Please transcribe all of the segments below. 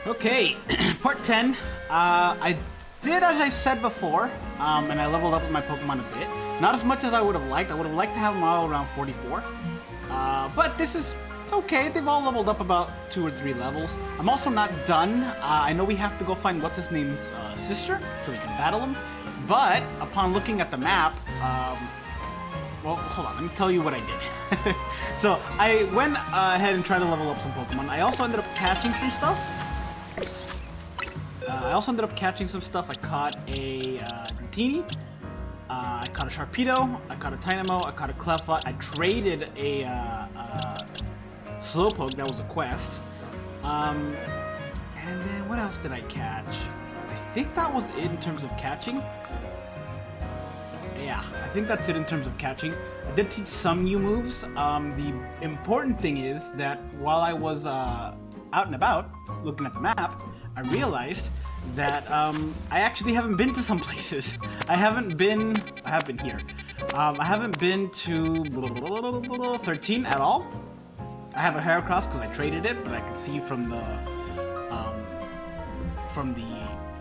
Okay, part 10. I did as I said before, and I leveled up with my Pokemon a bit. Not as much as I would have liked. I would have liked to have them all around 44. But this is okay. They've all leveled up about 2 or 3 levels. I'm also not done. I know we have to go find what's-his-name's sister, so we can battle him. But upon looking at the map, well, hold on, let me tell you what I did. So, I went ahead and tried to level up some Pokemon. I also ended up catching some stuff. I caught a Dratini. I caught a Sharpedo. I caught a Tynamo. I caught a Clefairy. I traded a Slowpoke. That was a quest. And then what else did I catch? I think that was it in terms of catching. Yeah, I think that's it in terms of catching. I did teach some new moves. The important thing is that while I was out and about, looking at the map, I realized that I actually haven't been to some places. I have been here. I haven't been to 13 at all. I have a Heracross because I traded it, but I can see from the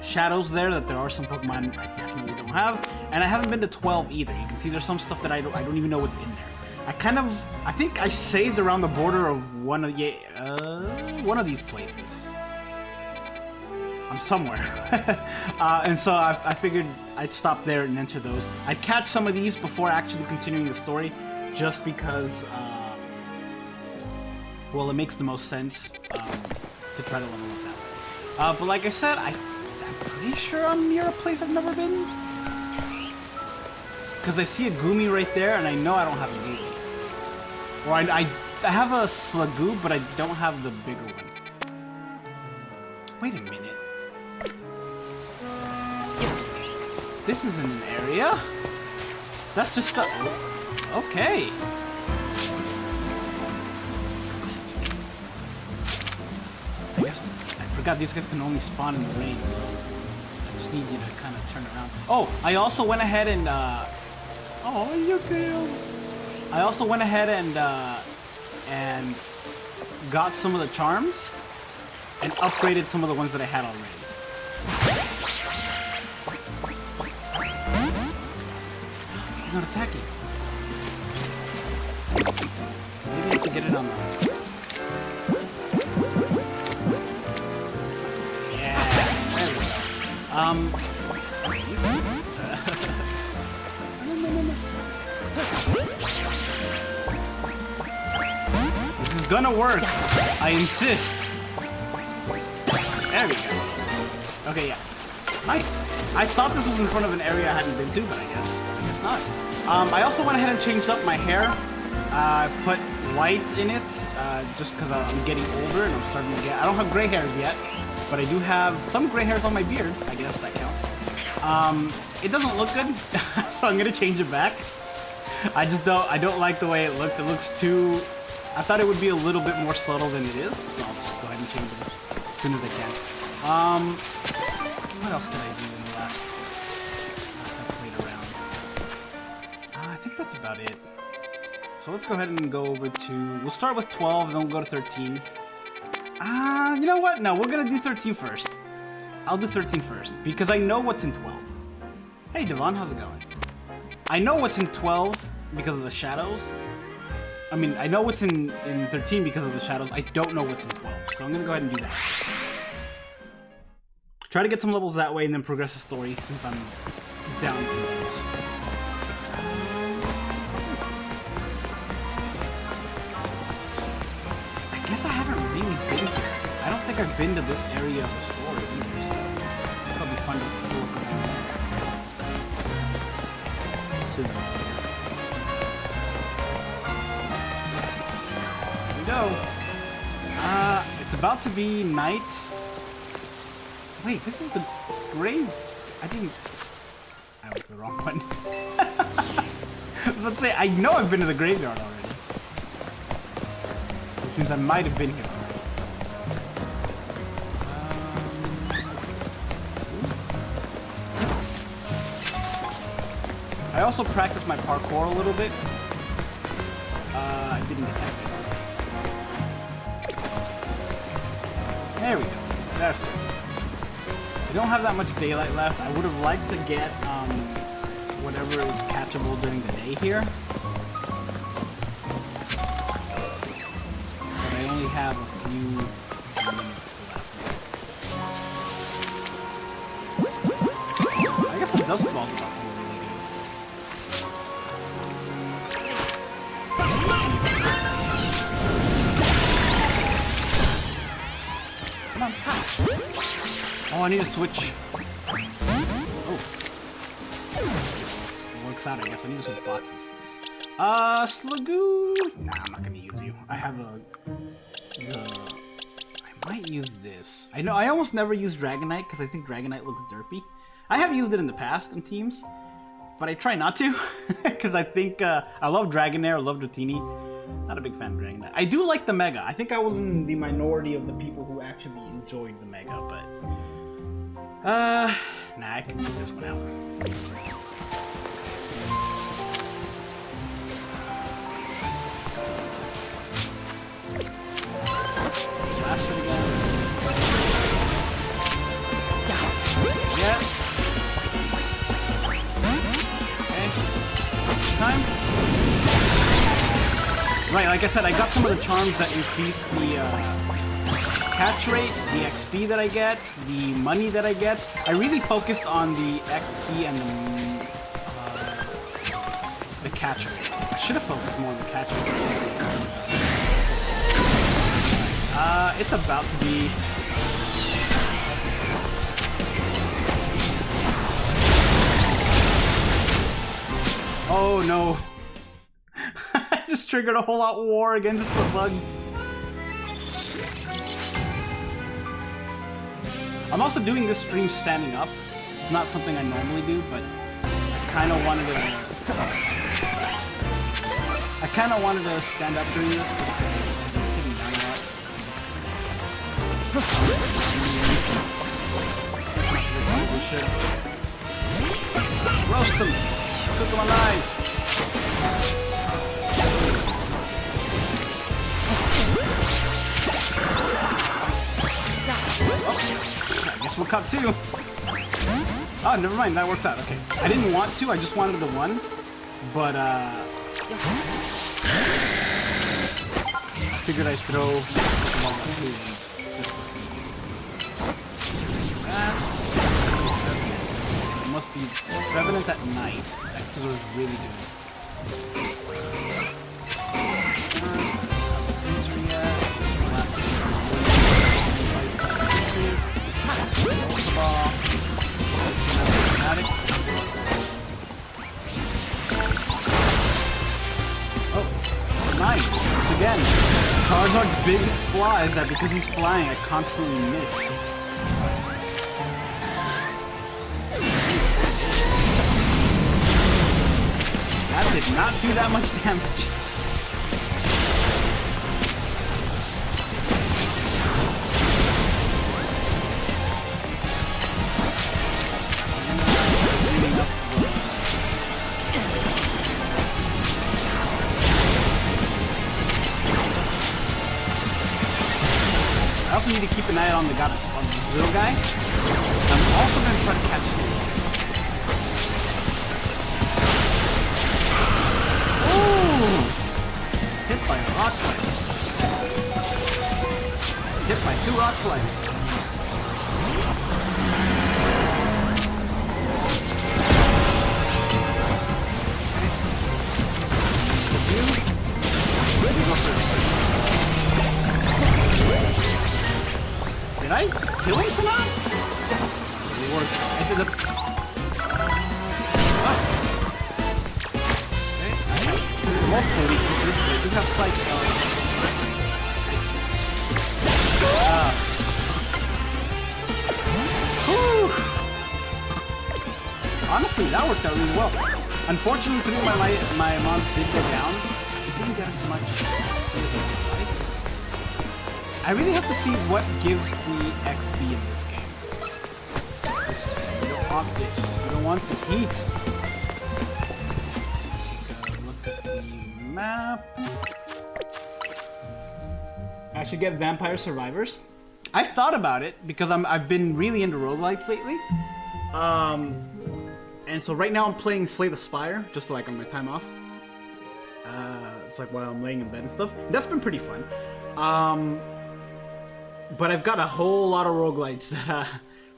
shadows there that there are some Pokemon I definitely don't have. And I haven't been to 12 either. You can see there's some stuff that I don't even know what's in there. I think I saved around the border of one of these places. I'm somewhere. And so I figured I'd stop there and enter those. I'd catch some of these before actually continuing the story, just because, well, it makes the most sense to try to level up that way. But like I said, I'm pretty sure I'm near a place I've never been. Because I see a Goomy right there, and I know I don't have a Goomy. Or I have a Slagoo, but I don't have the bigger one. Wait a minute. This isn't an area. That's just a... Okay. I guess I forgot these guys can only spawn in the rain, so I just need you to kind of turn around. Oh, I also went ahead and oh, you killed. I also went ahead and got some of the charms and upgraded some of the ones that I had already. He's not attacking. Maybe I have to get it on the... Yeah, there we go. This is gonna work. I insist. There we go. Okay, yeah. Nice. I thought this was in front of an area I hadn't been to, but I guess not. I also went ahead and changed up my hair. I put white in it, just because I'm getting older and I'm starting to get... I don't have gray hairs yet, but I do have some gray hairs on my beard. I guess that counts. It doesn't look good, so I'm gonna change it back. I don't like the way it looked. It looks too... I thought it would be a little bit more subtle than it is, so I'll just go ahead and change it as soon as I can. What else did I do in the last I played around? I think that's about it. So let's go ahead and go over to... We'll start with 12, and then we'll go to 13. You know what? No, we're gonna do 13 first. I'll do 13 first, because I know what's in 12. Hey, Devon, how's it going? I know what's in 12 because of the shadows. I mean, I know what's in 13 because of the shadows. I don't know what's in 12, so I'm gonna go ahead and do that. Try to get some levels that way and then progress the story since I'm down to those. I guess I haven't really been here. I don't think I've been to this area of the story either, so it'll be fun to walk around there. Soon. Here we go. It's about to be night. Wait, this is the grave. I went to the wrong one. I was about to say, I know I've been to the graveyard already. Which means I might have been here already. I also practiced my parkour a little bit. I didn't get that bit. There we go. That's it. We don't have that much daylight left. I would have liked to get whatever is catchable during the day here. But I only have a few minutes left. I guess the Dusk Ball's about to be really good. Come on. Oh, I need to switch. Oh. It works out, I guess. I need to switch boxes. Slagoo! Nah, I'm not gonna use you. I have I might use this. I know, I almost never use Dragonite because I think Dragonite looks derpy. I have used it in the past in teams, but I try not to because I think, I love Dragonair, I love Dratini. Not a big fan of Dragonite. I do like the Mega. I think I was in the minority of the people who actually enjoyed the Mega, but... nah, I can sit this one out. Blast it again. Yeah. Okay. Time. Right, like I said, I got some of the charms that increase the, catch rate, the XP that I get, the money that I get. I really focused on the XP and the catch rate. I should have focused more on the catch rate. It's about to be... Oh no. I just triggered a whole out war against the bugs. I'm also doing this stream standing up. It's not something I normally do, but I kind of wanted to stand up during this just because I've been sitting down a lot. Roast them! Cook them alive! Oh. I guess we'll cut two. Oh, never mind. That works out. Okay. I didn't want to. I just wanted the one. But, I figured I'd throw one or two just to see. It must be Revenant at night. Exeter is really good. Oh, nice. Again, Charizard's big flaw is that because he's flying, I constantly miss. That did not do that much damage. I also need to keep an eye on the guy, on this little guy. I'm also going to try to catch him. Ooh! Hit by a rock slide. Hit by 2 rock slides. Did I kill him somehow? It worked. I did a... Oh. Okay. I have multiple weaknesses, but I do have slight... Honestly, that worked out really well. Unfortunately, my mons did go down. It didn't get as much... I really have to see what gives the XP in this game. You don't want this. You don't want this heat. Look at the map. I should get Vampire Survivors. I've thought about it because I've been really into roguelites lately. And so right now I'm playing Slay the Spire, just like on my time off. It's like while I'm laying in bed and stuff. That's been pretty fun. But I've got a whole lot of roguelites,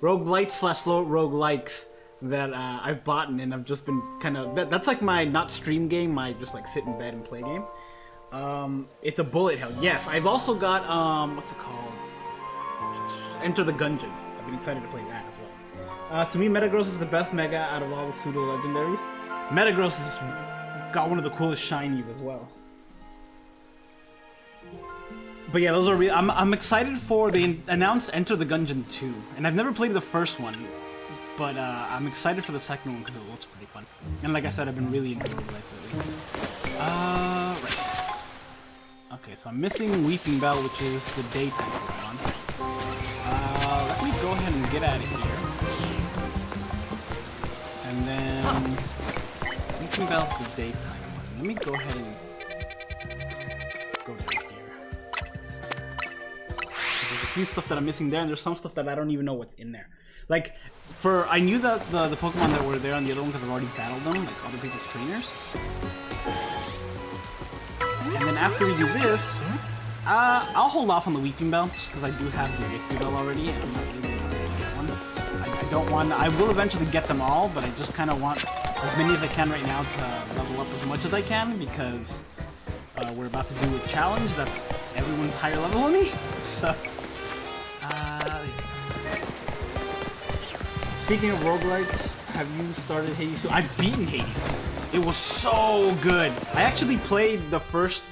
roguelites/roguelikes that I've bought and I've just been kind of. That's like my not stream game, my just like sit in bed and play game. It's a bullet hell. Yes, I've also got what's it called? Enter the Gungeon. I've been excited to play that as well. To me, Metagross is the best Mega out of all the pseudo legendaries. Metagross has got one of the coolest shinies as well. But yeah, those are real. I'm excited for the announced Enter the Gungeon 2, and I've never played the first one, but I'm excited for the second one because it looks pretty fun. And like I said, I've been really into roguelites lately. Right. Okay, so I'm missing Weeping Bell, which is the daytime Pokemon. Let me go ahead and get out of here. And then Weeping Bell's the daytime one. Let me go ahead and go down here. There's a few stuff that I'm missing there, and there's some stuff that I don't even know what's in there. Like, I knew that the Pokemon that were there on the other one because I've already battled them, like other people's trainers. And then after we do this, I'll hold off on the Weeping Bell, just because I do have the Victory Bell already, and I'm not really going to get one. I don't want... I will eventually get them all, but I just kind of want as many as I can right now to level up as much as I can, because we're about to do a challenge that's everyone's higher level than me. So, speaking of roguelites, have you started Hades 2? I've beaten Hades 2. It was so good. I actually played the first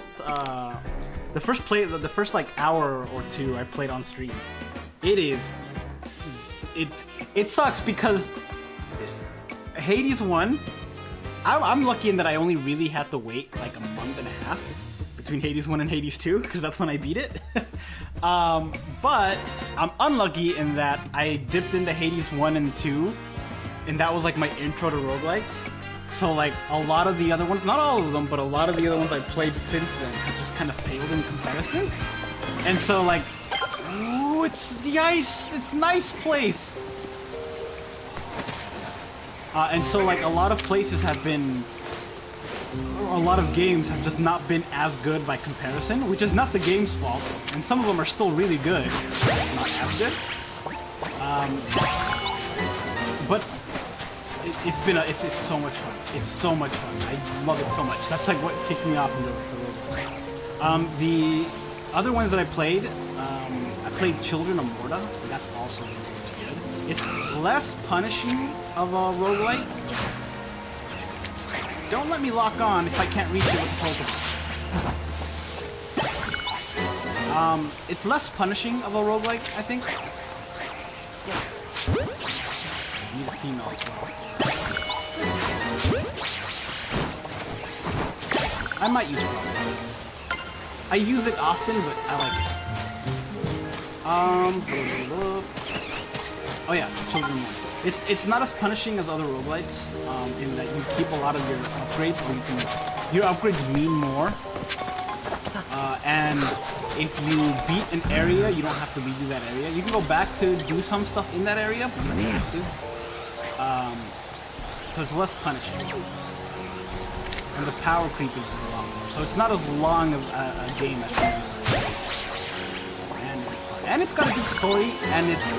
like hour or two I played on stream. It sucks because Hades 1, I'm lucky in that I only really had to wait like a month and a half between Hades 1 and Hades 2 because that's when I beat it. But I'm unlucky in that I dipped into Hades 1 and 2 and that was like my intro to roguelites. So like a lot of the other ones, not all of them, but a lot of the other ones I played since then have just kind of failed in comparison. And so like, ooh, it's a nice place. And so like a lot of places have been, a lot of games have just not been as good by comparison, which is not the game's fault. And some of them are still really good, not as good. But it's so much fun. It's so much fun. I love it so much. That's like what kicked me off into the other ones that I played Children of Morta. That's also really good. It's less punishing of a roguelite. Don't let me lock on if I can't reach it with the Pokemon. It's less punishing of a roguelite, I think. I need a female as well. I might use Crossfire. I use it often, but I like it. Oh yeah, Children of Morta. It's not as punishing as other roguelites, in that you keep a lot of your upgrades, where your upgrades mean more. And if you beat an area, you don't have to redo that area. You can go back to do some stuff in that area, but you don't have to. So it's less punishing. And the power creep is a lot more. So it's not as long of a game as and it's got a good story, and it's,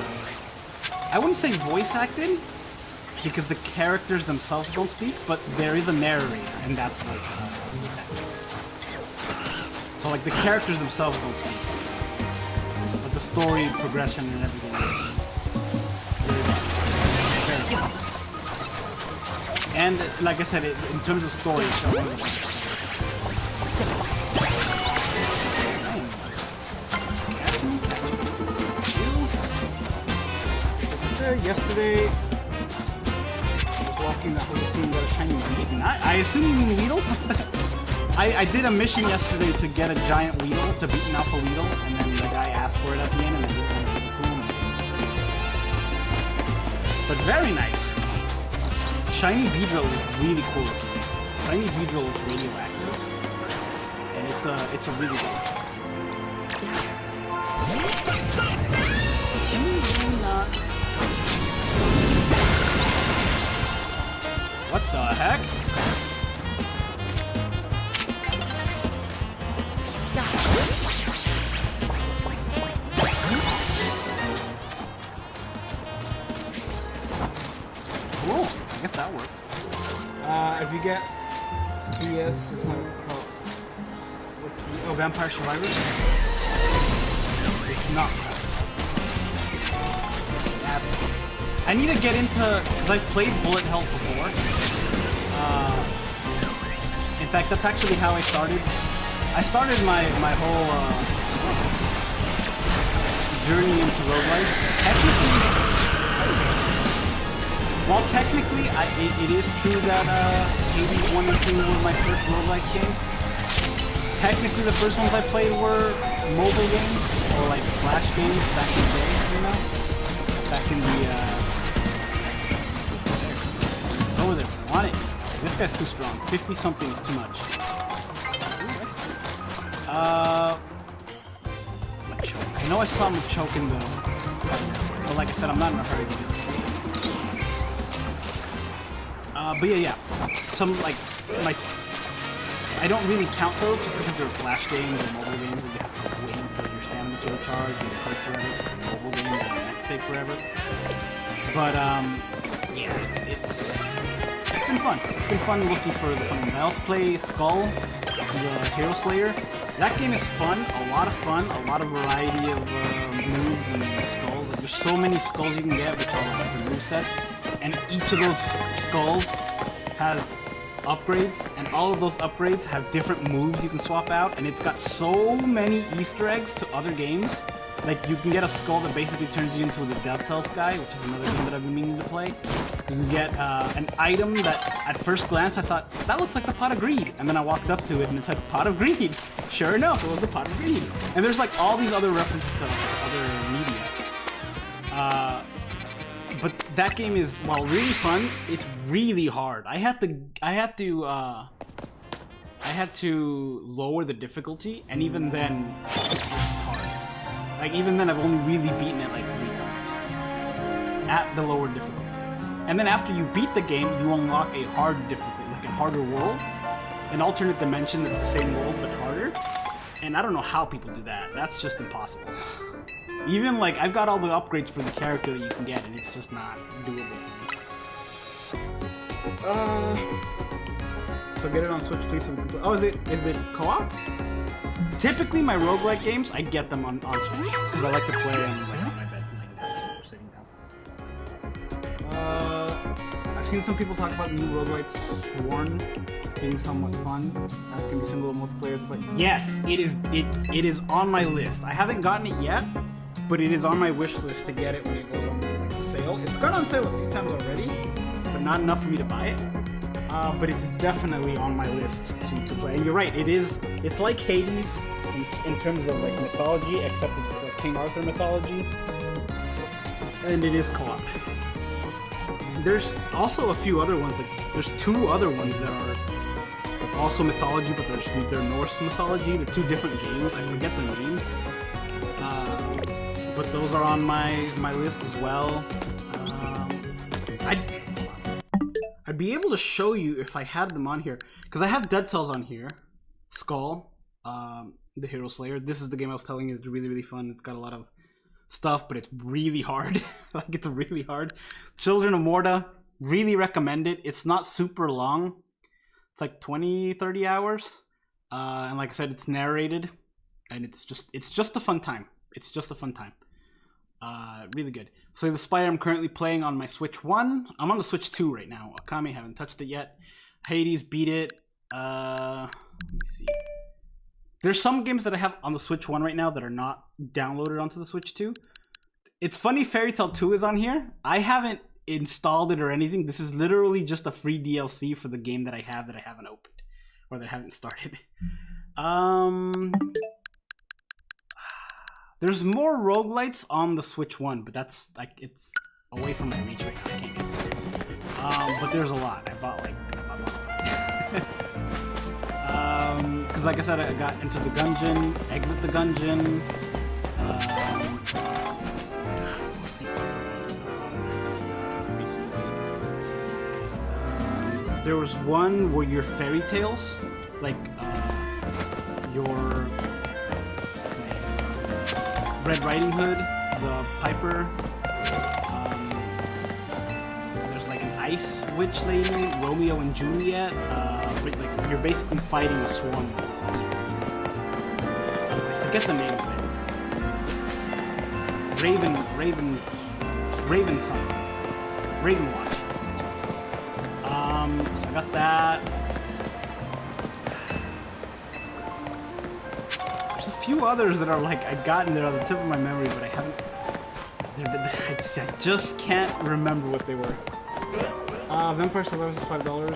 I wouldn't say voice acted, because the characters themselves don't speak, but there is a narrator, and that's voice acted. So like the characters themselves don't speak, but the story, progression, and everything is. And like I said, in terms of story, it's one of the best. Yesterday, I was walking that whole scene, got a shiny Weedle. I assume you mean Weedle? I did a mission yesterday to get a giant Weedle, to beat an Alpha Weedle, and then the guy asked for it at the end, and I did kind of to him. But very nice. Shiny Beedrill is really cool. Shiny Beedrill is radioactive, and it's a really good one. if you get VS, it's not called. Oh, Vampire Survivors? It's not fast. I need to get into, because I've played Bullet Hell before. In fact, that's actually how I started. I started my whole journey into roguelites. Technically, it is true that Hades 1 and 2 were my first roguelike games. Technically, the first ones I played were mobile games, or like Flash games back in the day, you know? Back in the, it's over there. I want it. This guy's too strong. 50-something is too much. Machoke. I know I saw Machoke in the... But like I said, I'm not in a hurry to get this. But yeah. Some, like, I don't really count those just because they're Flash games or mobile games and you have to wait for your stamina to recharge and take forever. Mobile games that take forever. But, yeah, it's been fun. It's been fun looking for the fun ones. I also play Skull, the Hero Slayer. That game is fun, a lot of fun, a lot of variety of moves and skulls. Like, there's so many skulls you can get with all the different movesets, and each of those skulls has upgrades, and all of those upgrades have different moves you can swap out, and it's got so many Easter eggs to other games. Like, you can get a skull that basically turns you into the Dead Cells guy, which is another game that I've been meaning to play. You can get an item that, at first glance, I thought, that looks like the Pot of Greed. And then I walked up to it and it said, Pot of Greed. Sure enough, it was the Pot of Greed. And there's like all these other references to other media. But that game is, while really fun, it's really hard. I had to lower the difficulty, and even then, it's hard. Like, even then, I've only really beaten it like 3 times. At the lower difficulty. And then after you beat the game, you unlock a hard difficulty, like a harder world. An alternate dimension that's the same world, but harder. And I don't know how people do that. That's just impossible. Even, like, I've got all the upgrades for the character that you can get, and it's just not doable. So get it on Switch, please. Oh, is it co-op? Typically, my roguelike games, I get them on Switch because I like to play on my bed, laying down, or sitting down. I've seen some people talk about new roguelites, Sworn, being somewhat fun. That can be single multiplayer, but yes, it is on my list. I haven't gotten it yet, but it is on my wish list to get it when it goes on like sale. It's gone on sale a few times already, but not enough for me to buy it. But it's definitely on my list to play. And you're right, it's like Hades in terms of like mythology, except it's like King Arthur mythology. And it is co-op. There's also a few other ones, like there's 2 other ones that are also mythology, but they're Norse mythology. They're 2 different games. I forget the names. But those are on my list as well. I'd be able to show you if I had them on here, because I have Dead Cells on here, Skull, the Hero Slayer. This is the game I was telling you is really, really fun. It's got a lot of stuff, but it's really hard. Like, it's really hard. Children of Morta, really recommend it. It's not super long. It's like 20-30 hours. And like I said, it's narrated, and it's just a fun time. It's just a fun time. Really good. So the Spider I'm currently playing on my Switch 1. I'm on the Switch 2 right now. Akame, haven't touched it yet. Hades, beat it. Let me see. There's some games that I have on the Switch 1 right now that are not downloaded onto the Switch 2. It's funny, Fairy Tail 2 is on here. I haven't installed it or anything. This is literally just a free DLC for the game that I haven't opened. Or that I haven't started. There's more roguelites on the Switch 1, but that's like, it's away from my reach right now. I can't get to it. But there's a lot. I bought a lot. Because like I said, I got into the Gungeon, Exit the Gungeon. There was one where you're fairy tales, like your Red Riding Hood, the Piper. There's like an Ice Witch Lady, Romeo and Juliet. Like you're basically fighting a swarm. I forget the name of it. Raven something. Raven Watch. So I got that. There's a few others that are like I've gotten there on the tip of my memory, but I haven't. I just can't remember what they were. Vampire Survivors is $5 or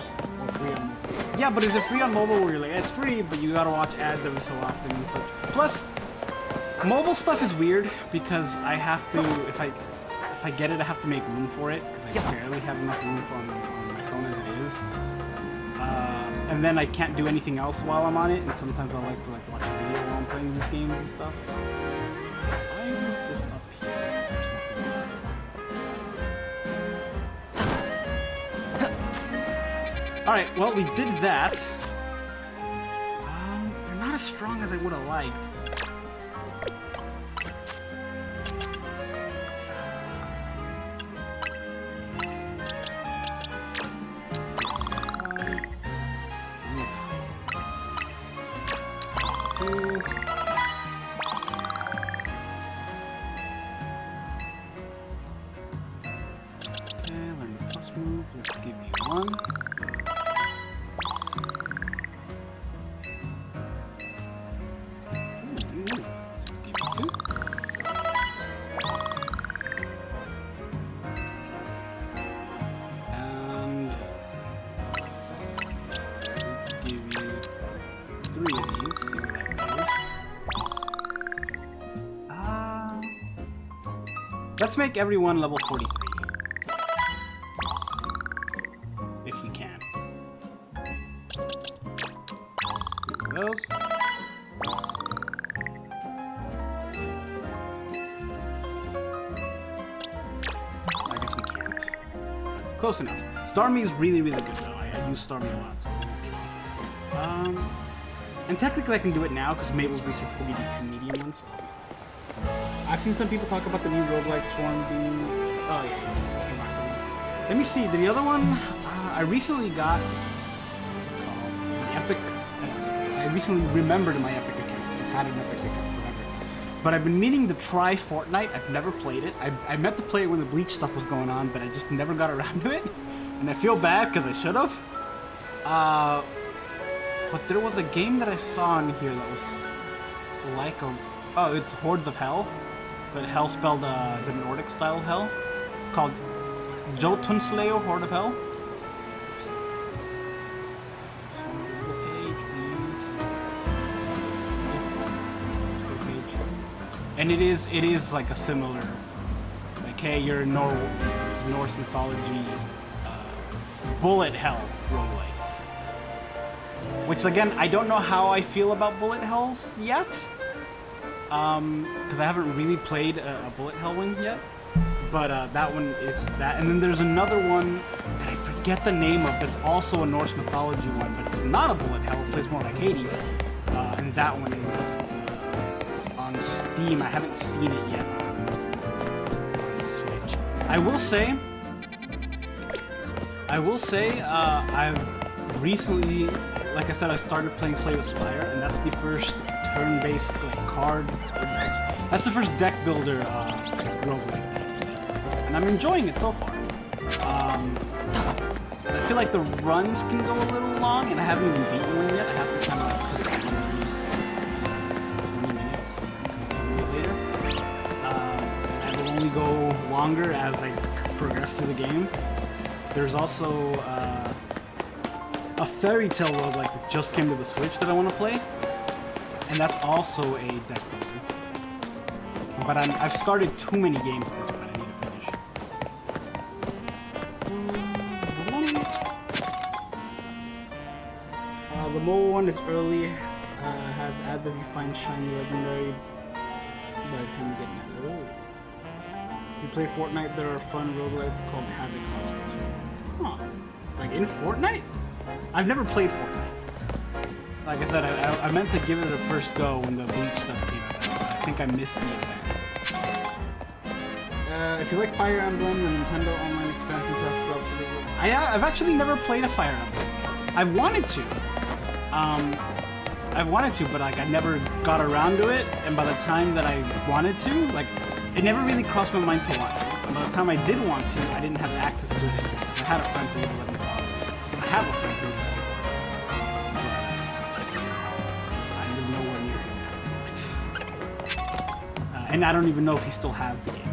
free on mobile. Yeah, but is it free on mobile where you're like, it's free, but you gotta watch ads every so often and such. Plus, mobile stuff is weird because I have to, if I get it, I have to make room for it because I barely have enough room on my phone as it is. And then I can't do anything else while I'm on it, and sometimes I like to watch a video while I'm playing these games and stuff. Why is this up here? Alright, well, we did that. They're not as strong as I would have liked. Let's make everyone level 43. If we can. Those. I guess we can't. Close enough. Starmie is really, really good though. I use Starmie a lot, so. And technically I can do it now because Mabel's research will be the 2 medium ones. I've seen some people talk about the new roguelike Swarm being... Oh, yeah. Let me see. The other one, I recently got... What's it called? The Epic... I recently remembered my Epic account. I've had an Epic account forever. But I've been meaning to try Fortnite. I've never played it. I meant to play it when the Bleach stuff was going on, but I just never got around to it. And I feel bad because I should have. But there was a game that I saw in here that was like a... Oh, it's Hordes of Hell. But hell spelled the Nordic style hell. It's called Jotunslayer Horde of Hell. And it is like a similar, like, hey, you're it's Norse mythology bullet hell roguelike. Which again, I don't know how I feel about bullet hells yet. Because I haven't really played a bullet hell one yet, but that one is that. And then there's another one that I forget the name of that's also a Norse mythology one, but it's not a bullet hell. It plays more like Hades, and that one is on Steam. I haven't seen it yet on the Switch. I will say, I've recently, like I said, I started playing Slay the Spire, and that's the first turn-based card. That's the first deck builder roguelike, and I'm enjoying it so far. I feel like the runs can go a little long, and I haven't even beaten one yet. I have to kind of put it on 20 minutes and continue it later. And it will only go longer as I progress through the game. There's also a Fairy Tail roguelike that just came to the Switch that I want to play. And that's also a deck builder. But I've started too many games at this point. I need to finish. The mobile one is early. Has ads if you find shiny legendary. By the time you get it. Oh. You play Fortnite, there are fun roguelites called Havoc Hostage. Huh. Like in Fortnite? I've never played Fortnite. Like I said, I meant to give it a first go when the Bleach stuff came out. I think I missed the event. If you like Fire Emblem, the Nintendo Online Expansion Pass drops it. I've actually never played a Fire Emblem. I've wanted to. But like I never got around to it. And by the time that I wanted to, like, it never really crossed my mind to want to. And by the time I did want to, I didn't have access to it anymore. I had a friend who would let me borrow it. I have a friend who would let me borrow it. I live nowhere near him now. And I don't even know if he still has the game.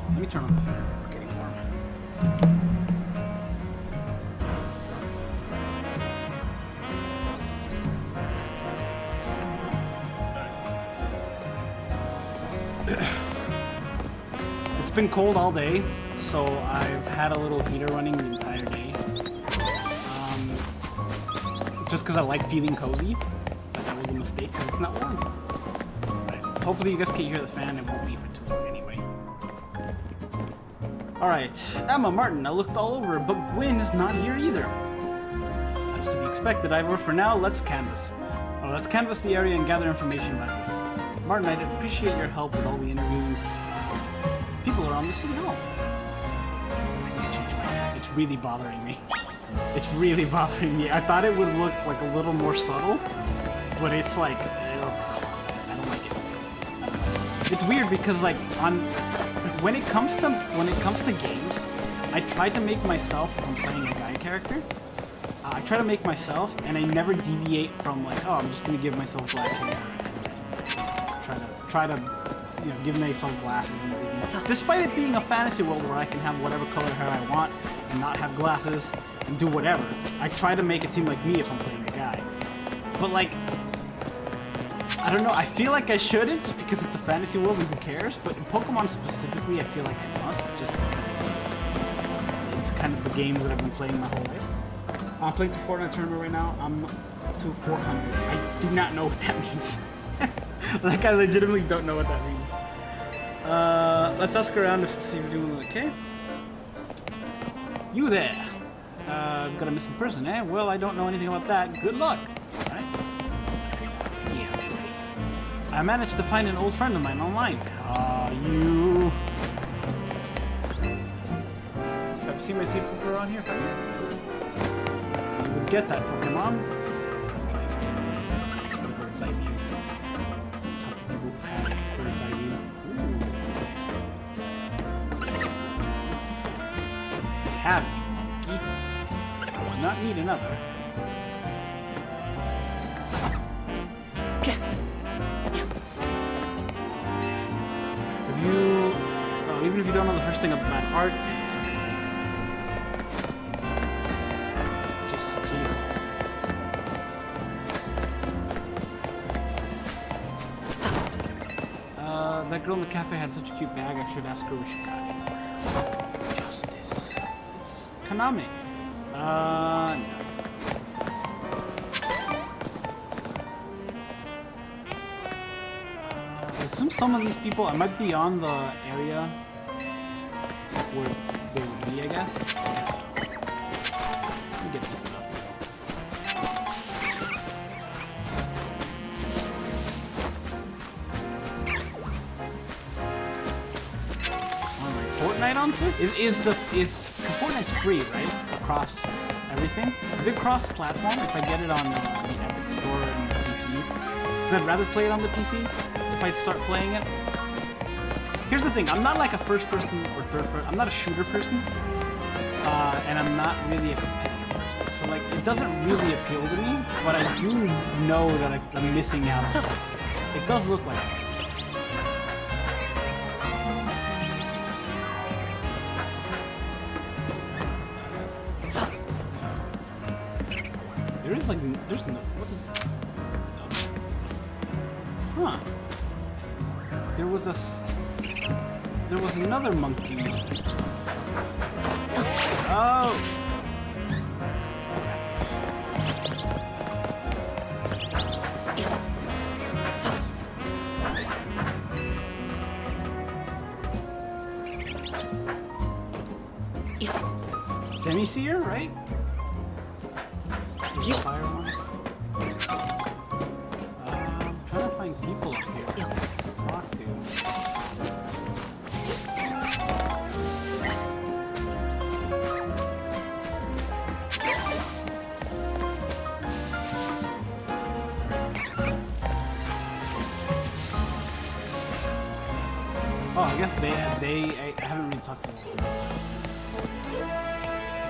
Let me turn on the fan. It's getting warm. It's been cold all day, so I've had a little heater running the entire day. Just because I like feeling cozy, but that was a mistake because it's not warm. Right. Hopefully you guys can hear the fan. It won't be for too long anyway. Alright, Emma, Martin, I looked all over, but Gwyn is not here either. That's to be expected, Ivor. For now, let's canvass. Oh, let's canvass the area and gather information about it. Martin, I'd appreciate your help with all the interviewing people around the city hall. I need to change my hat. It's really bothering me. It's really bothering me. I thought it would look like a little more subtle, but it's like, I don't like it. It's weird because like when it comes to games, I try to make myself, if I'm playing a guy character, I try to make myself, and I never deviate from like, oh, I'm just gonna give myself black hair and try to you know, give myself glasses and everything. Despite it being a fantasy world where I can have whatever color hair I want and not have glasses and do whatever, I try to make it seem like me if I'm playing a guy. But like, I don't know, I feel like I shouldn't just because it's a fantasy world and who cares, but in Pokemon specifically I feel like I must just because it's kind of the games that I've been playing my whole life. I'm playing to Fortnite tournament right now. I'm to 400. I do not know what that means. Like I legitimately don't know what that means. Let's ask around to see if we're doing okay. You there. Got a missing person, eh? Well, I don't know anything about that. Good luck. Alright. Yeah. I managed to find an old friend of mine online. You... Have you seen my secret for around here? You would get that, Pokemon. Let's try it. Bird's eye view. Talk to people who have bird's eye view. Ooh. Have you, monkey? Will not need another. If you... Well, even if you don't know the first thing about art, just see. That girl in the cafe had such a cute bag, I should ask her where she got it. Justice. It's Kaname. No. I assume some of these people, I might be on the area where they would be, I guess. Let me get this stuff. Fortnite onto it? Is Fortnite's free, right? Across everything? Is it cross-platform if I get it on the Epic Store and the PC? Because I'd rather play it on the PC if I start playing it. Here's the thing, I'm not like a first-person or third-person, I'm not a shooter person, and I'm not really a competitive person. So like, it doesn't really appeal to me, but I do know that I'm missing out on something. It does look like it. Like, there's no, what is that? Huh. There was another monkey. Oh! Semi-seer, right? Fire one. I'm trying to find people. I guess I haven't really talked to them.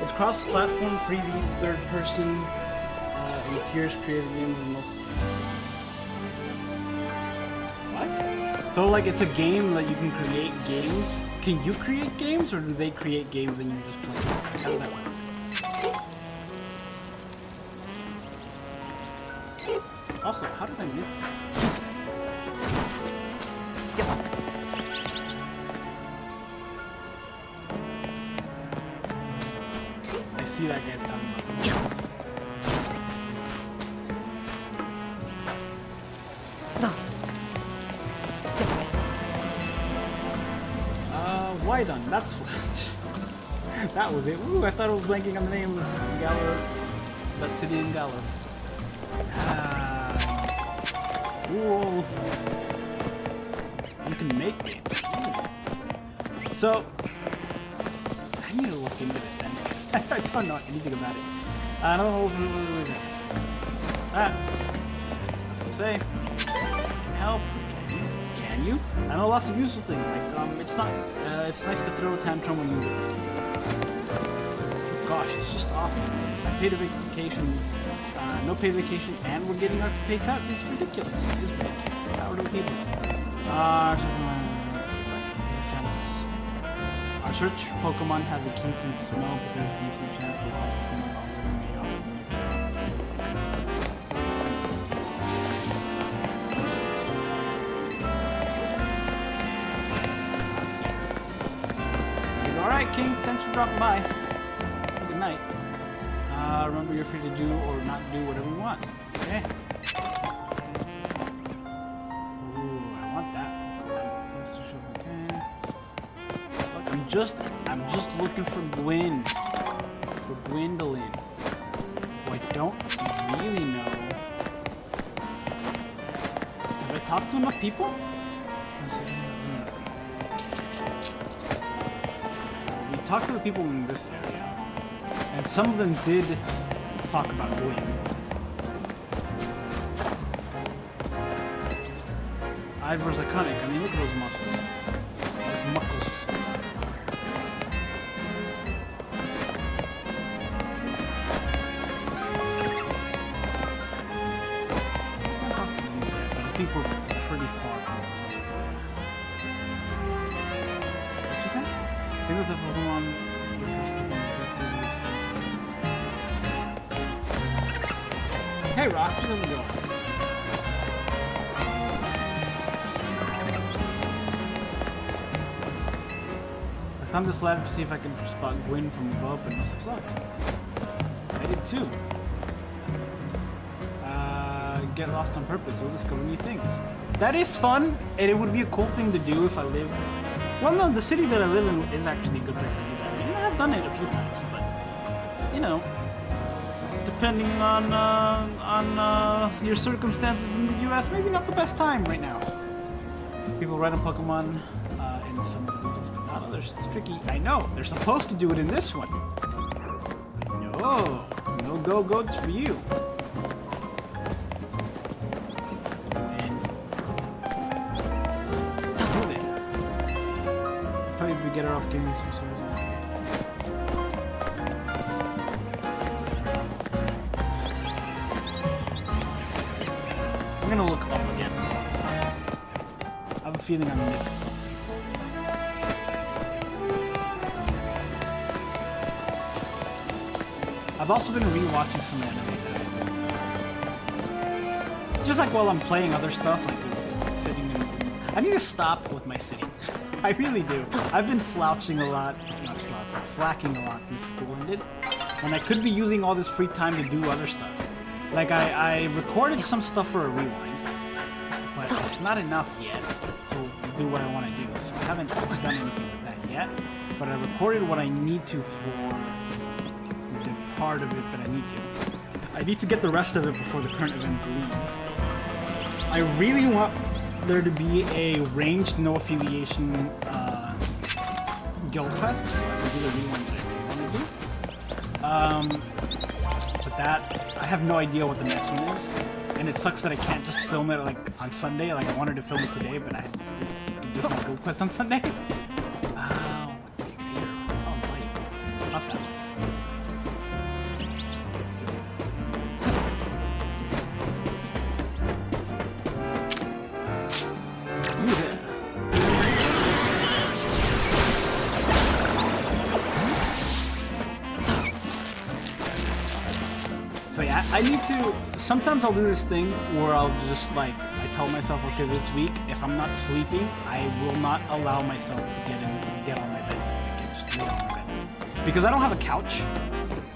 It's cross-platform, 3D, third-person, and tiers created games and most. What? So like it's a game that you can create games. Can you create games, or do they create games and you just play them? How does that work? Also, how did I miss this? I see that guy's talking about. Why done? That's what. That was it. Ooh, I thought I was blanking on the names. Galar. That city in Galar. Cool. You can make games. Ooh. So, I need to look into this then. I don't know anything about it. Another whole. Say. Help. Can you? I know lots of useful things. Like, it's not. It's nice to throw a tantrum when you. Gosh, it's just awful. I paid a vacation. No paid vacation, and we're getting our pay cut. It's ridiculous. It's ridiculous. Power to the people. Our search Pokemon have a keen sense of smell, but there's a decent chance to find Pokemon already made off. Alright, King, thanks for dropping by. Good night. Remember, you're free to do or not do whatever you want. Okay. Ooh, I want that. Okay. Look, I'm just looking for Gwyn. For Gwendolyn. Who I don't really know. Have I talked to enough people? We talked to the people in this area. And some of them did talk about Gwyn. Ivor's iconic. I mean, look at those muscles. Those muckles. I think we're pretty far from this. What'd you say? I think that's a Pokemon. Hey Rox, how's it going? I climbed this ladder to see if I could spot Gwyn from above, but no such luck. I did too. Get lost on purpose, you'll discover new things. That is fun, and it would be a cool thing to do if I lived... Well, no, the city that I live in is actually a good place to do that. I mean, I've done it a few times, but, you know... Depending on your circumstances in the US, maybe not the best time right now. People ride on Pokemon in some of the regions, but not others. It's tricky. I know. They're supposed to do it in this one. No. No go-goats for you. And... Probably be better off giving some sort of... I'm gonna look up again. I have a feeling I missed something. I've also been rewatching some anime that just like while I'm playing other stuff, like sitting in... I need to stop with my sitting. I really do. I've been slouching a lot. Not slouching, but slacking a lot since school ended. And I could be using all this free time to do other stuff. Like, I recorded some stuff for a rewind, but it's not enough yet to do what I want to do, so I haven't done anything with that yet, but I recorded what I need to for the part of it that I need to. I need to get the rest of it before the current event leaves. I really want there to be a ranged, no affiliation guild quest, so I can do the rewind that I really want to do. But that, I have no idea what the next one is, and it sucks that I can't just film it like on Sunday. Like I wanted to film it today, but I do my Gold Quest on Sunday. Oh, what's it here? It's all white. Not that one. So yeah, I need to, sometimes I'll do this thing where I'll just like, I tell myself, okay, this week, if I'm not sleeping, I will not allow myself to get on my bed. I can just lay on my bed. Because I don't have a couch.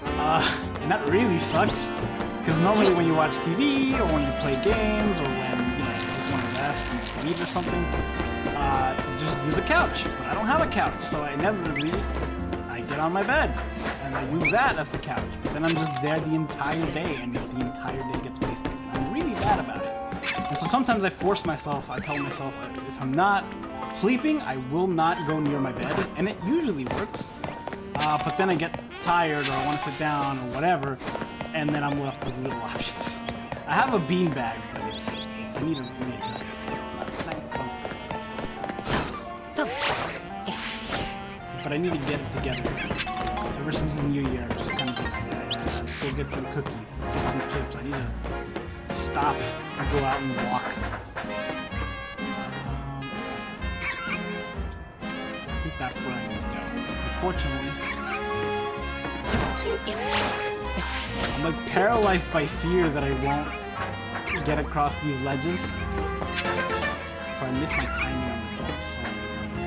And that really sucks. Because normally when you watch TV, or when you play games, or when you just want to rest and read or something, you just use a couch. But I don't have a couch, so inevitably, I get on my bed. And I use that as the couch. But then I'm just there the entire day, and the entire day gets wasted. And I'm really bad about it. And so sometimes I force myself, I tell myself, if I'm not sleeping, I will not go near my bed. And it usually works. But then I get tired, or I want to sit down, or whatever, and then I'm left with little options. I have a bean bag, but it's I need to readjust it. But I need to get it together. Ever since the new year, I've just kind of been like, let's go get some cookies, let's get some chips. I need to stop and go out and walk. I think that's where I need to go. Unfortunately, I'm like paralyzed by fear that I won't get across these ledges. So I miss my timing on the jump so many times.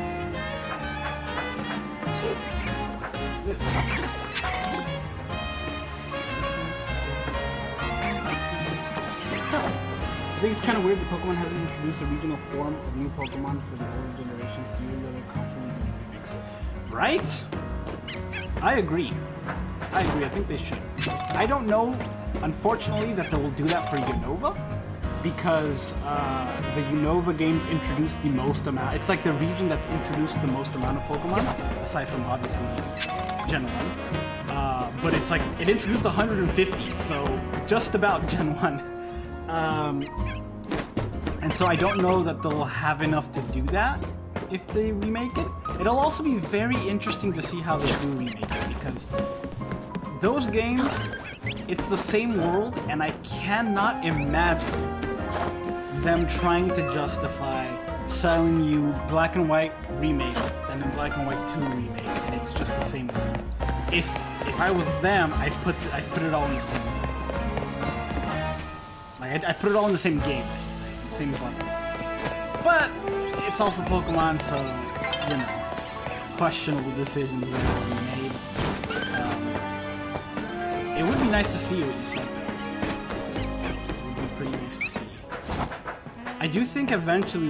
I think it's kind of weird that Pokemon hasn't introduced a regional form of new Pokemon for the older generations, even though they're constantly doing remixes. Right? I agree. I think they should. I don't know, unfortunately, that they will do that for Unova, because the Unova games introduced the most amount. It's like the region that's introduced the most amount of Pokemon, aside from obviously Gen 1. But it's like, it introduced 150, so just about Gen 1. And so I don't know that they'll have enough to do that if they remake it. It'll also be very interesting to see how they do remake it, because those games, it's the same world, and I cannot imagine them trying to justify selling you Black and White remake and then Black and White 2 remake, and it's just the same world. If I was them, I'd put it all in the same world. Like I put it all in the same game, I should say, in the same bundle. But it's also Pokemon, so questionable decisions that have been made. It would be nice to see what you said there. It would be pretty nice to see. I do think eventually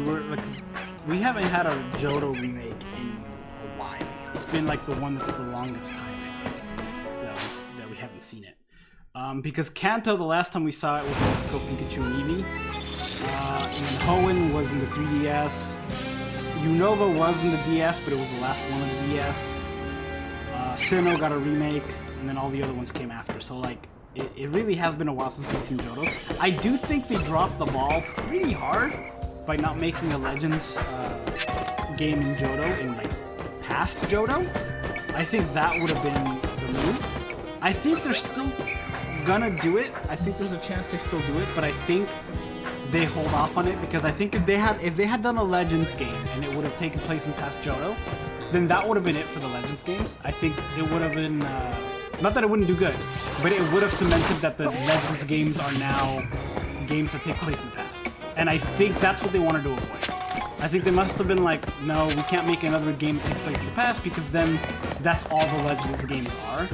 we haven't had a Johto remake in a while. It's been like the one that's the longest time, I think, that we haven't seen it. Because Kanto, the last time we saw it was in Let's Go Pikachu and Eevee. And then Hoenn was in the 3DS. Unova was in the DS, but it was the last one of the DS. Sinnoh got a remake, and then all the other ones came after. So like, it really has been a while since we've seen Johto. I do think they dropped the ball pretty hard by not making a Legends game in Johto in like past Johto. I think that would have been the move. I think they're still gonna do it. I think there's a chance they still do it, but I think they hold off on it, because I think if they had done a Legends game and it would have taken place in past Johto, then that would have been it for the Legends games. I think it would have been, not that it wouldn't do good, but it would have cemented that the Legends games are now games that take place in the past. And I think that's what they wanted to avoid. I think they must have been like, no, we can't make another game that takes place in the past, because then that's all the Legends games are,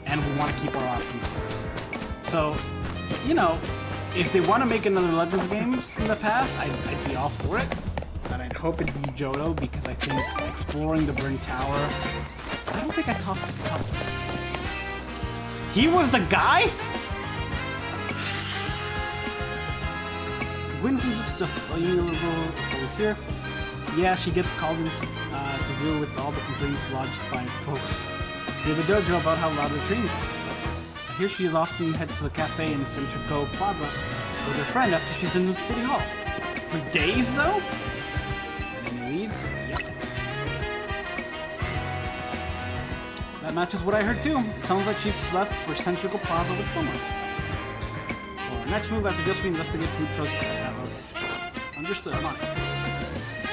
and we want to keep our options open. So, if they want to make another Legends game in the past, I'd be all for it. And I'd hope it'd be Johto, because I think exploring the Burnt Tower... I don't think I talked to this. He was the guy? When was this just a year ago I was here? Yeah, she gets called in to deal with all the complaints lodged by folks near the dojo about how loud the trains are. Here she is often heads to the cafe in Centrico Plaza with her friend after she's in the City Hall. For days, though? And raids. Yep. That matches what I heard too. It sounds like she's left for Centrical Plaza with someone. For our next move, I suggest we investigate food trucks that have a... Understood, I'm on it.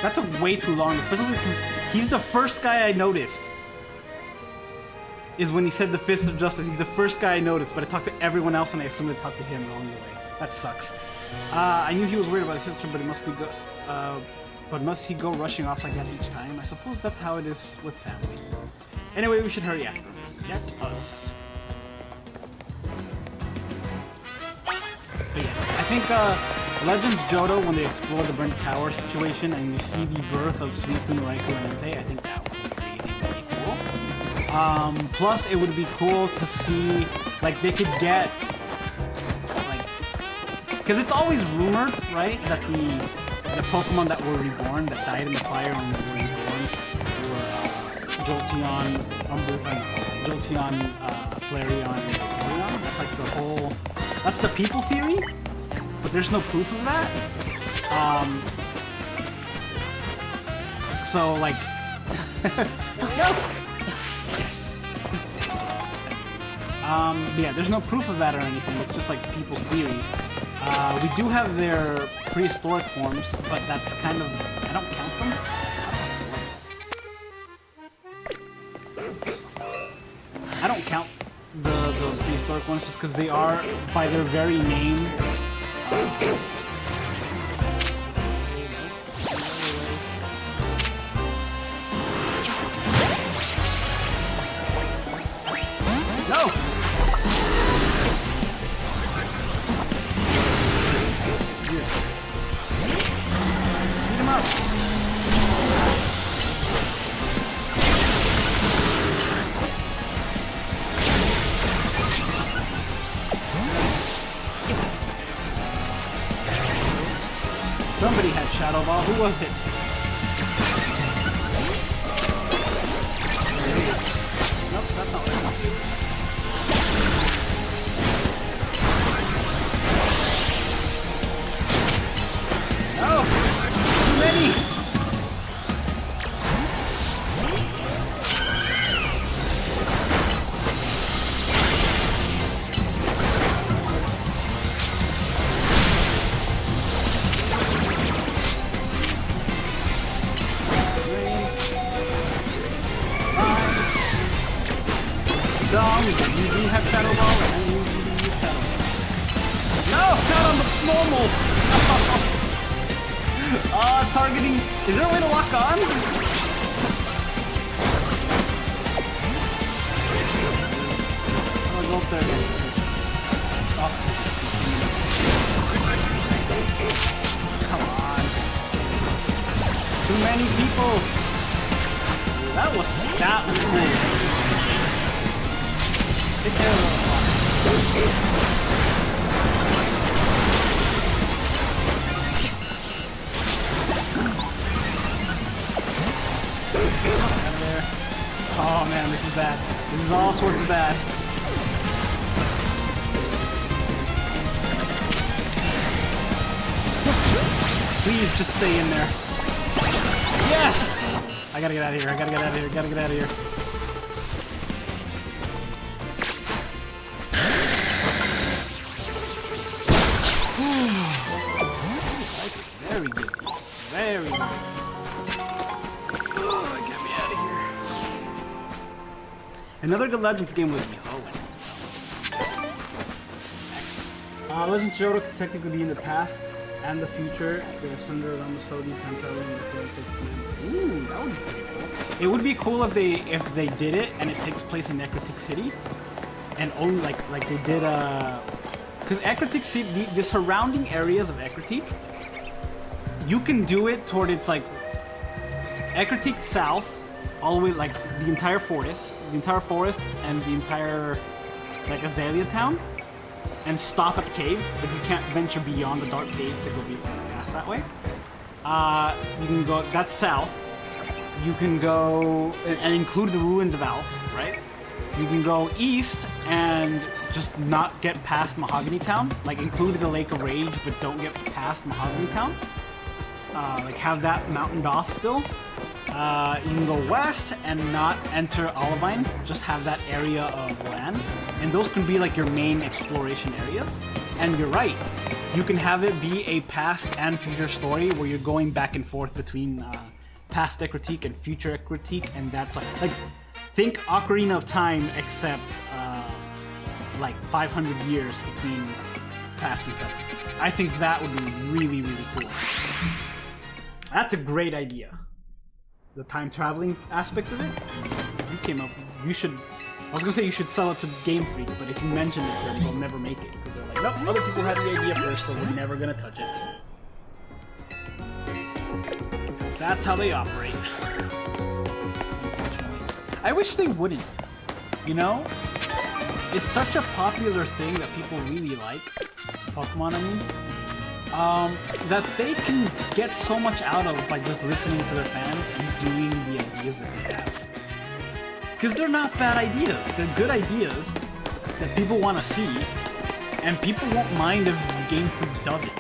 That took way too long, especially since he's the first guy I noticed. Is when he said the Fist of Justice. He's the first guy I noticed, but I talked to everyone else and I assumed I talked to him along the way. That sucks. I knew he was weird about his sister, but must he go rushing off like that each time? I suppose that's how it is with family. Anyway, we should hurry after him. Get us. But yeah, I think Legends Johto, when they explore the burnt tower situation and you see the birth of Suicune, Raikou, and Entei, I think that would be really cool. Plus, it would be cool to see, like, they could get, like, because it's always rumored, right, that the Pokemon that were reborn, that died in the fire when they were reborn, were Jolteon, Flareon, and Vaporeon. That's like the whole, that's the people theory, but there's no proof of that. So, like, yes. Yeah, there's no proof of that or anything. It's just like people's theories. We do have their prehistoric forms, but that's kind of, I don't count them. I don't count the prehistoric ones just because they are, by their very name, no! Beat him up! Somebody had Shadow Ball. Who was it? Nope, that's not right. No! Too many! You do have Shadow Ball, and you use Shadow Ball. No! Not on the normal! Targeting... Is there a way to lock on? Oh, go up there. Oh. Come on. Too many people! That was cool. Oh man, this is bad. This is all sorts of bad. Please just stay in there. Yes! I gotta get out of here. I gotta get out of here. Gotta get out of here. Very good. Very good. Oh, get me out of here. Another good Legends game was Yowen. Legends Johto could technically be in the past and the future. They're centered around the Saudi Panther and the same place. Ooh, that would be pretty cool. It would be cool if they did it and it takes place in Ecruteak City, and only like they did because Ecruteak City, the surrounding areas of Ecruteak, you can do it toward its like Ecruteak South, all the way like the entire forest and the entire like Azalea Town, and stop at the cave, but you can't venture beyond the dark cave to go past that way. You can go, that's south. You can go, and include the ruins of Alph, right? You can go east and just not get past Mahogany Town, like include the Lake of Rage, but don't get past Mahogany Town. like have that mountained off still. You can go west and not enter Olivine, just have that area of land. And those can be like your main exploration areas. And you're right, you can have it be a past and future story where you're going back and forth between past Ecruteak and future Ecruteak, and that's like think Ocarina of Time except like 500 years between past and present. I think that would be really, really cool. That's a great idea. The time traveling aspect of it. You came up. You should. I was gonna say you should sell it to Game Freak, but if you mention it, then they'll never make it because they're like, nope, other people had the idea first, so we're never gonna touch it. Because that's how they operate. I wish they wouldn't. You know, it's such a popular thing that people really like. Pokemon, I mean. That they can get so much out of by just listening to their fans and doing the ideas that they have. Because they're not bad ideas. They're good ideas that people want to see, and people won't mind if Game Freak does it.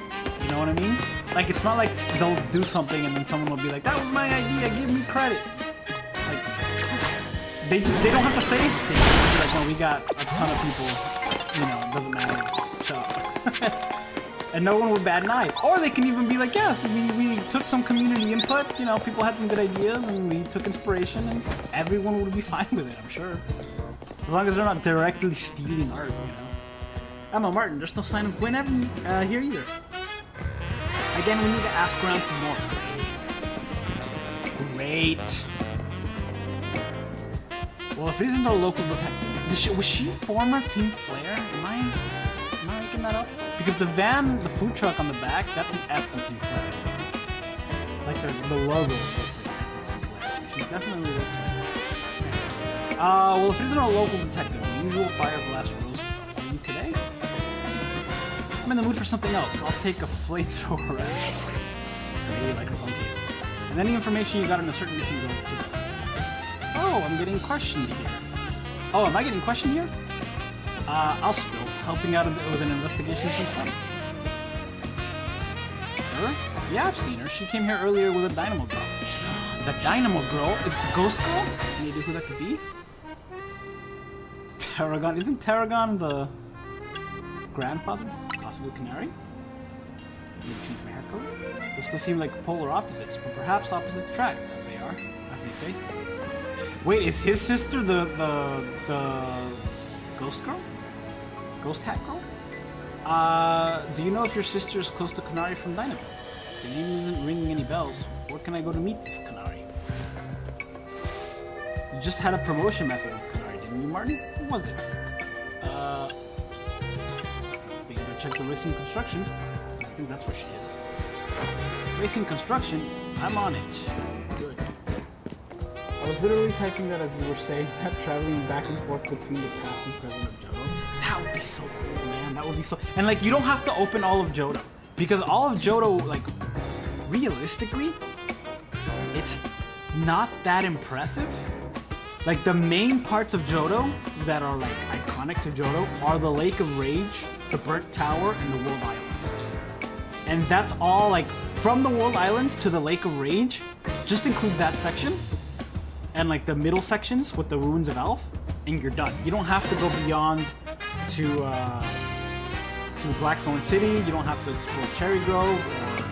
You know what I mean? Like, it's not like they'll do something and then someone will be like, that was my idea, give me credit. Like, they don't have to say anything. They'll be like, well, we got a ton of people, you know, it doesn't matter. Shut up. And no one would bat an eye. Or they can even be like, yes, we took some community input, you know, people had some good ideas and we took inspiration and everyone would be fine with it, I'm sure. As long as they're not directly stealing art, you know. Emma Martin, there's no sign of Gwen Evan here either. Again, we need to ask around some more. Great. Well, if it isn't a local detective, was she former Team Flare? Am I making that up? Because the van, the food truck on the back, that's an F on Team Flare. Like the logo looks like Team Flare. She's definitely local. Well, if it isn't a local detective, the usual fiberglass roast for you today? I'm in the mood for something else. I'll take a flamethrower as a microphone case. And any information you got on a certain missing girl too. Oh, I'm getting questioned here. Oh, am I getting questioned here? I'll spill. Helping out with an investigation from some. Her? Yeah, I've seen her. She came here earlier with a Dynamo Girl. The Dynamo Girl is the Ghost Girl? Any idea who that could be? Tarragon. Isn't Tarragon the grandfather? Possibly Canary? Maybe change my hair color? They still seem like polar opposites, but perhaps opposite attract, as they are, as they say. Wait, is his sister the Ghost Girl? Ghost Hat Girl? Do you know if your sister is close to Canary from Dynamo? The name isn't ringing any bells. Where can I go to meet this Canary? You just had a promotion method with Canary, didn't you, Martin? Who was it? We can go check the Racing Construction. I think that's where she is. Racing Construction? I'm on it. Good. I was literally typing that as you were saying that, traveling back and forth between the past and present of Johto. That would be so cool, man. That would be so... And, like, you don't have to open all of Johto. Because all of Johto, like, realistically, it's not that impressive. Like, the main parts of Johto that are, like, iconic to Johto are the Lake of Rage, the Burnt Tower, and the World Islands. And that's all, like, from the World Islands to the Lake of Rage, just include that section. And, like, the middle sections with the Ruins of Elf, and you're done. You don't have to go beyond to Blackthorn City. You don't have to explore Cherry Grove, or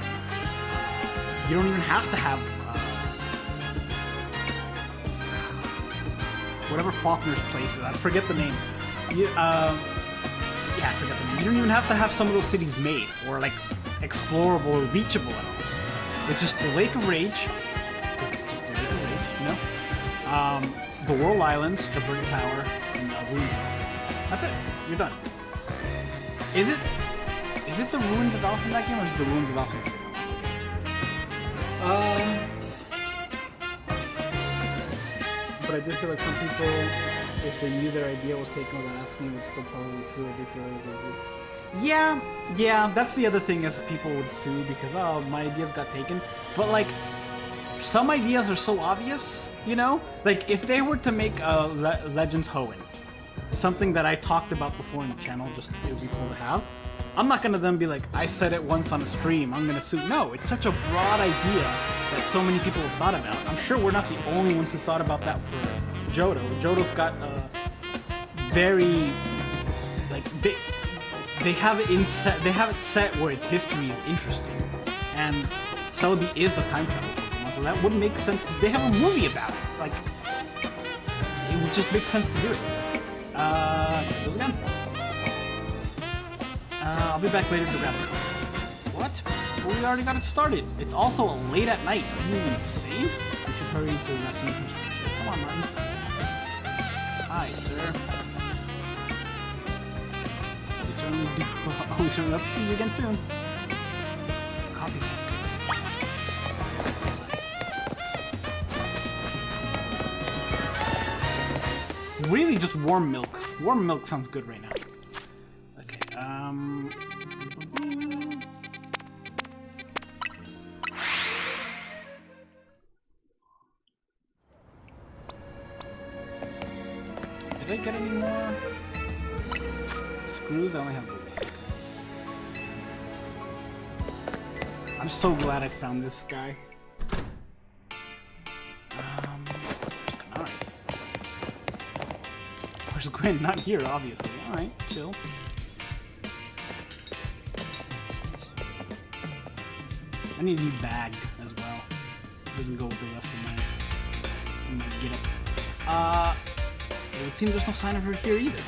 you don't even have to have whatever Faulkner's place is. I forget the name. Yeah, I forget the name. You don't even have to have some of those cities made or like explorable or reachable at all. It's just the Lake of Rage. It's just the Lake of Rage, you know. The World Islands, the Burnt Tower, and Ruins of Elf. That's it. You're done. Is it the Ruins of Elf in that game, or is it the Ruins of Elf in the City? But I did feel like some people, if they knew their idea was taken with asking, would still probably sue it because yeah, that's the other thing is people would sue because, oh, my ideas got taken. But like, some ideas are so obvious, you know? Like, if they were to make a Legends Hoenn, something that I talked about before in the channel, just it would be cool to have. I'm not gonna then be like, I said it once on a stream, I'm gonna sue. No, it's such a broad idea that so many people have thought about. I'm sure we're not the only ones who thought about that for Johto. Johto's got very, like, they have it set where its history is interesting, and Celebi is the time travel Pokemon, so that would make sense. They have a movie about it. Like, it would just make sense to do it. Do it again. I'll be back later to grab a coat. What? Well, we already got it started. It's also late at night. Are you insane? We should hurry to the rest of the construction. Come on, Martin. Hi, sir. We certainly do. We certainly hope to see you again soon. Coffee sounds good. Really, just warm milk. Warm milk sounds good right now. Okay, did I get any more screws? I only have those. I'm so glad I found this guy. Alright. Where's Gwen? Not here, obviously. Alright, chill. I need a new bag as well. It doesn't go with the rest of my getup. It would seem there's no sign of her here either.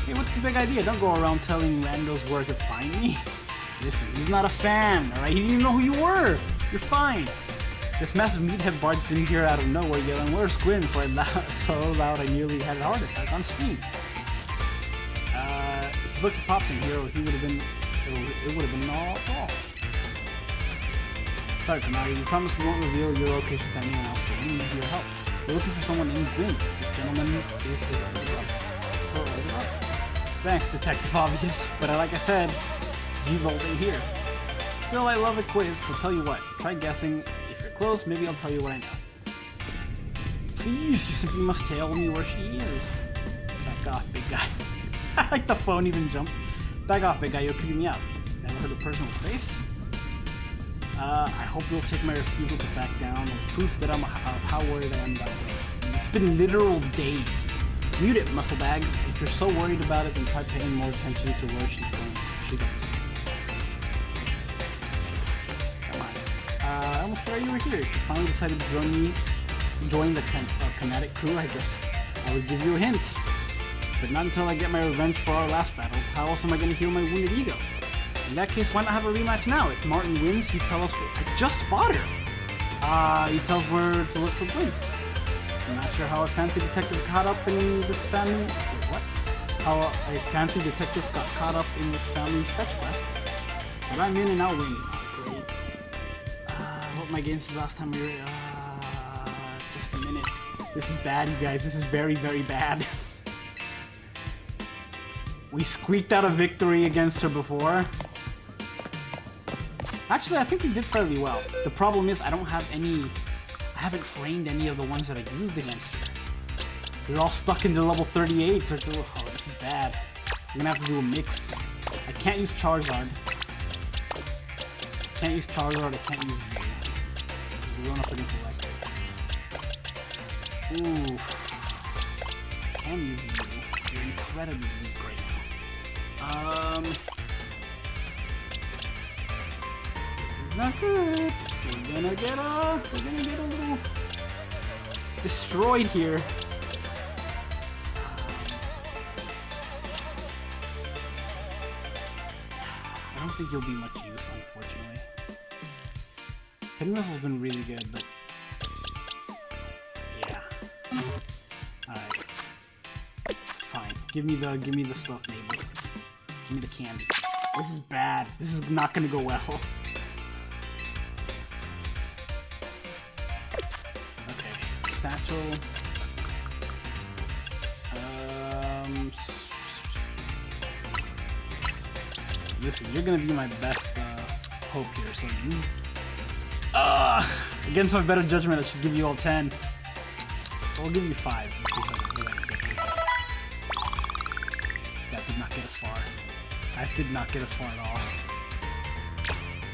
Hey, what's the big idea? Don't go around telling randos where to find me. Listen, he's not a fan, alright? He didn't even know who you were. You're fine. This massive meathead bard's been here out of nowhere yelling, "Where's Gwyn?" So loud I nearly had a heart attack on screen. If look at Pops in Hero, he would have been, it would have been all. Sorry, Kanari, we promise we won't reveal your location to anyone else, but we need your help. We're looking for someone named Gwyn. This gentleman is his up. Thanks, Detective Obvious, but like I said, G-Volt ain't here. Still, I love a quiz, so tell you what, try guessing. If you're close, maybe I'll tell you what I know. Please, you simply must tell me where she is. Back off, big guy. I like the phone even jumped. Back off, big guy, you're creeping me out. Never heard a person with face? I hope you'll take my refusal to back down as proof that how worried I am about it. It's been literal days. Mute it, muscle bag. If you're so worried about it, then try paying more attention to where she's going. She goes. Come on. I almost forgot you were here. You finally decided to join the Kinetic crew, I guess. I would give you a hint. But not until I get my revenge for our last battle. How else am I going to heal my wounded ego? In that case, why not have a rematch now? If Martin wins, you tell us I just fought her! He tells where to look for Gwyn. I'm not sure how a fancy detective got caught up in this family... Wait, what? How a fancy detective got caught up in this family fetch quest. But I'm in and I'll win. Great. What my games the last time we were... just a minute. This is bad, you guys. This is very, very bad. We squeaked out a victory against her before. Actually, I think we did fairly well. The problem is I don't have any... I haven't trained any of the ones that I used against her. They're all stuck in their level 38s or... Oh, this is bad. I'm gonna have to do a mix. I can't use Charizard. I can't use Charizard, I can't use Mew. We're going up against Electrics. Ooh. I can use Mew. You're incredibly weak right now. Not good. We're gonna get a little destroyed here. I don't think you'll be much use, unfortunately. Hidden Missile's been really good, but yeah. Alright. Fine. Give me the stuff, maybe. Give me the candy. This is bad. This is not gonna go well. Satchel. Listen, you're gonna be my best hope here, so you... against my better judgment, I should give you all 10. I'll give you 5. Let's see if I can get this. That did not get us far. I did not get as far at all.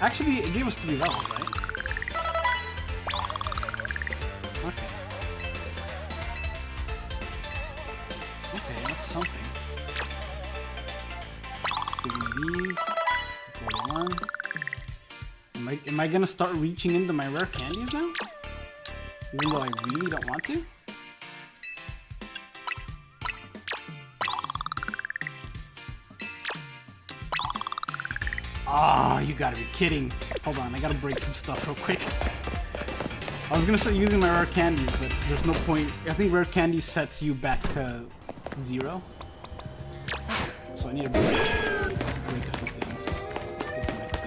Actually, it gave us 3 levels, right? Okay. Okay, that's something. Give me these. 41. Am I gonna start reaching into my rare candies now? Even though I really don't want to? Ah, oh, you gotta be kidding. Hold on, I gotta break some stuff real quick. I was gonna start using my rare candies, but there's no point. I think rare candies sets you back to 0. So I need to break a few things. Get some XP.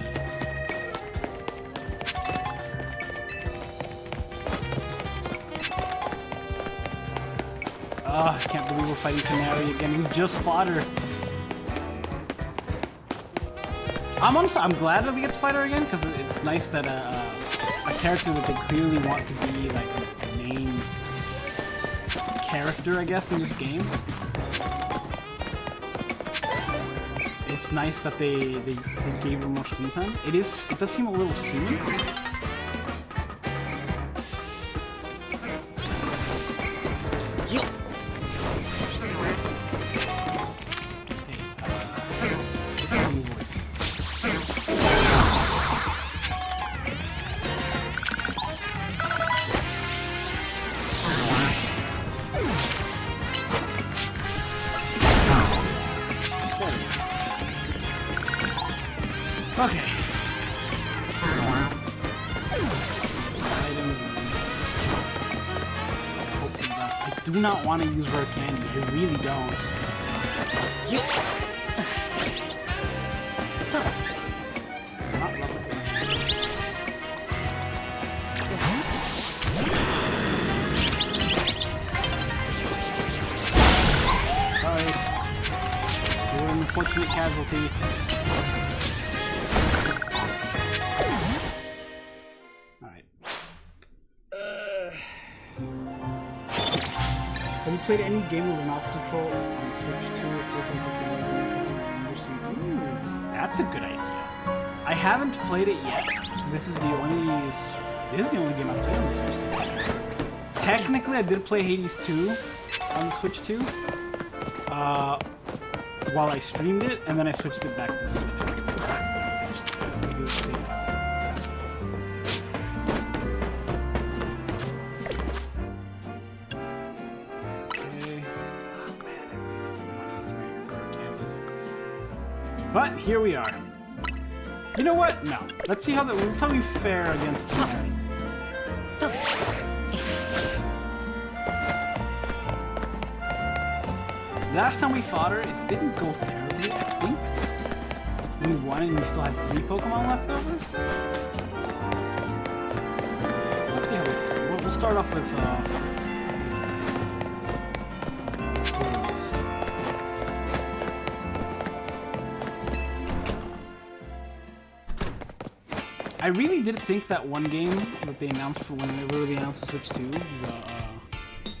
Ah, I can't believe we're fighting Canary again. We just fought her. I'm glad that we get to fight her again, because it's nice that a character that they clearly want to be like a main character, I guess, in this game. It's nice that they gave her more screen time. It does seem a little soon. Okay. I do not want to use rare candy. I really don't. Sorry. You're an unfortunate casualty. Have you played any game with an Alpha Control on Switch 2 or Ooh, that's a good idea. I haven't played it yet. This is the only game I've played on the Switch 2. Technically, I did play Hades 2 on the Switch 2 while I streamed it, and then I switched it back to the Switch. But here we are. You know what? No. Let's see how we fare against Canary. Last time we fought her, it didn't go terribly, I think. We won and we still had 3 Pokemon left over. Let's see how we fare. We'll start off with I really did think that one game that they announced for whenever they announced the Switch 2,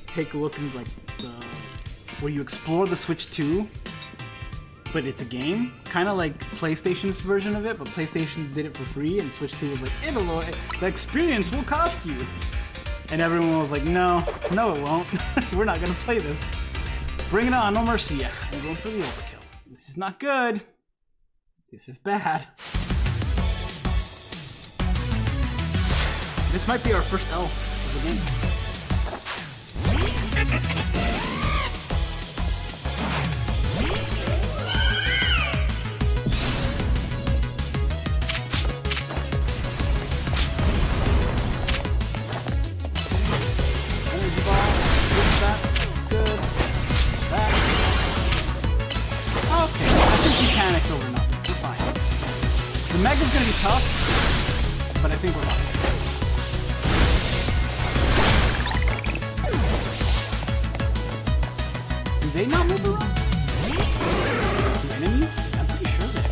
take a look and like where you explore the Switch 2, but it's a game, kind of like PlayStation's version of it, but PlayStation did it for free, and Switch 2 was like, the experience will cost you, and everyone was like, no, it won't. We're not gonna play this. Bring it on, no mercy. Yeah, I'm going for the overkill. This is not good. This is bad. This might be our first L of the game. Energy ball, that, good. That. Okay, I think we panicked over nothing. We're fine. The Mega's gonna be tough, but I think we're fine. Do they not move around? The enemies? I'm pretty sure they have.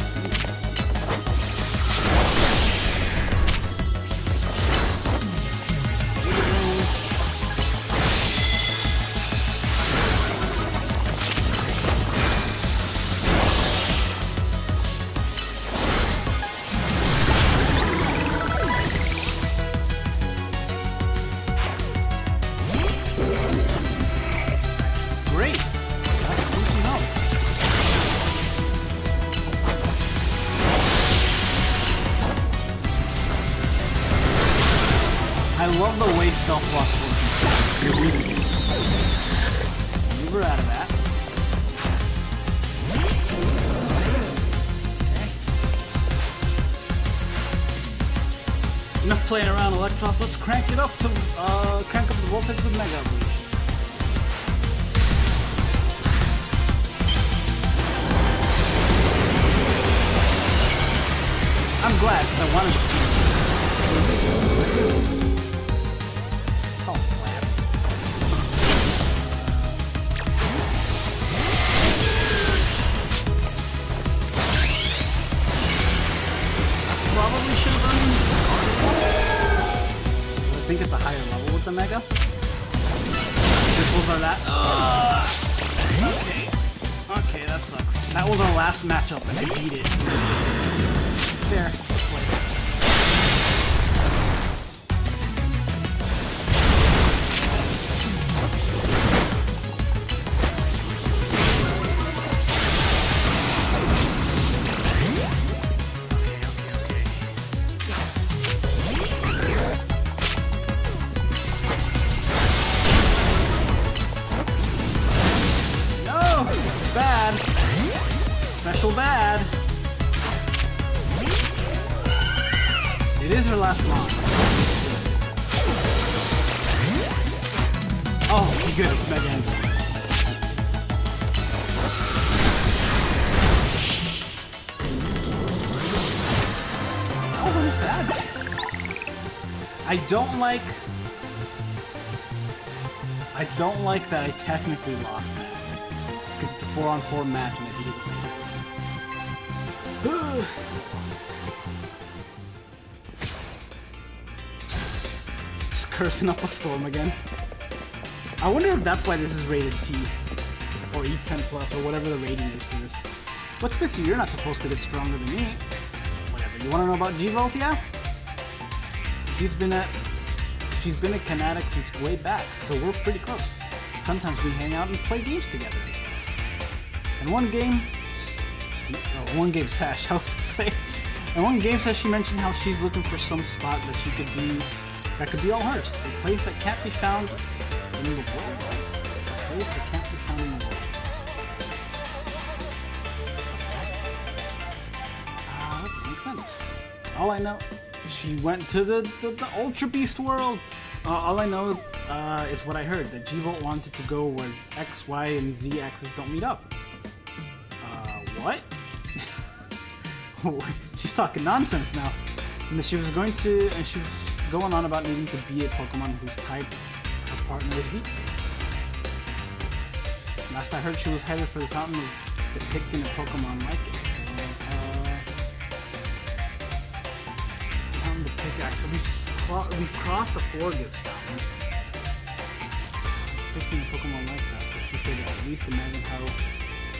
love the way stealth blocks work. You're reading it. Move her out of that. Okay. Enough playing around, Electros. Let's crank it up to crank up the voltage with Mega Evolution. I'm glad, because I wanted to see it. Oh, crap. Probably should have done... I think it's a higher level with the Mega. This was our last... Okay. Okay, that sucks. That was our last matchup, and I beat it. There. No! Bad. Special bad. It is her last launch. Oh, okay, good. It's Mega Engine. Oh, that was bad. I don't like that I technically lost that. Because it's a 4-on-4 match and I beat it. Cursing up a storm again. I wonder if that's why this is rated T or E10 plus or whatever the rating is for this. What's with you? You're not supposed to get stronger than me. Whatever. You want to know about G-Volt? Yeah. She's been at Kinetic since way back, so we're pretty close. Sometimes we hang out and play games together and stuff. And one game Sash, I was going to say. And one game Sash, she mentioned how she's looking for some spot that she could be. That could be all hers. A place that can't be found in the world. A place that can't be found in the world. That makes sense. All I know, she went to the Ultra Beast world. All I know is what I heard, that G-Volt wanted to go where X, Y, and Z axes don't meet up. What? She's talking nonsense now. And she was going to, and she was going on about needing to be a Pokemon whose type her partner is weak to. Last I heard, she was headed for the fountain of depicting a Pokemon like it. Fountain of Pickaxe. We've crossed the Forgus fountain. Depicting a Pokemon like that, so she could at least imagine how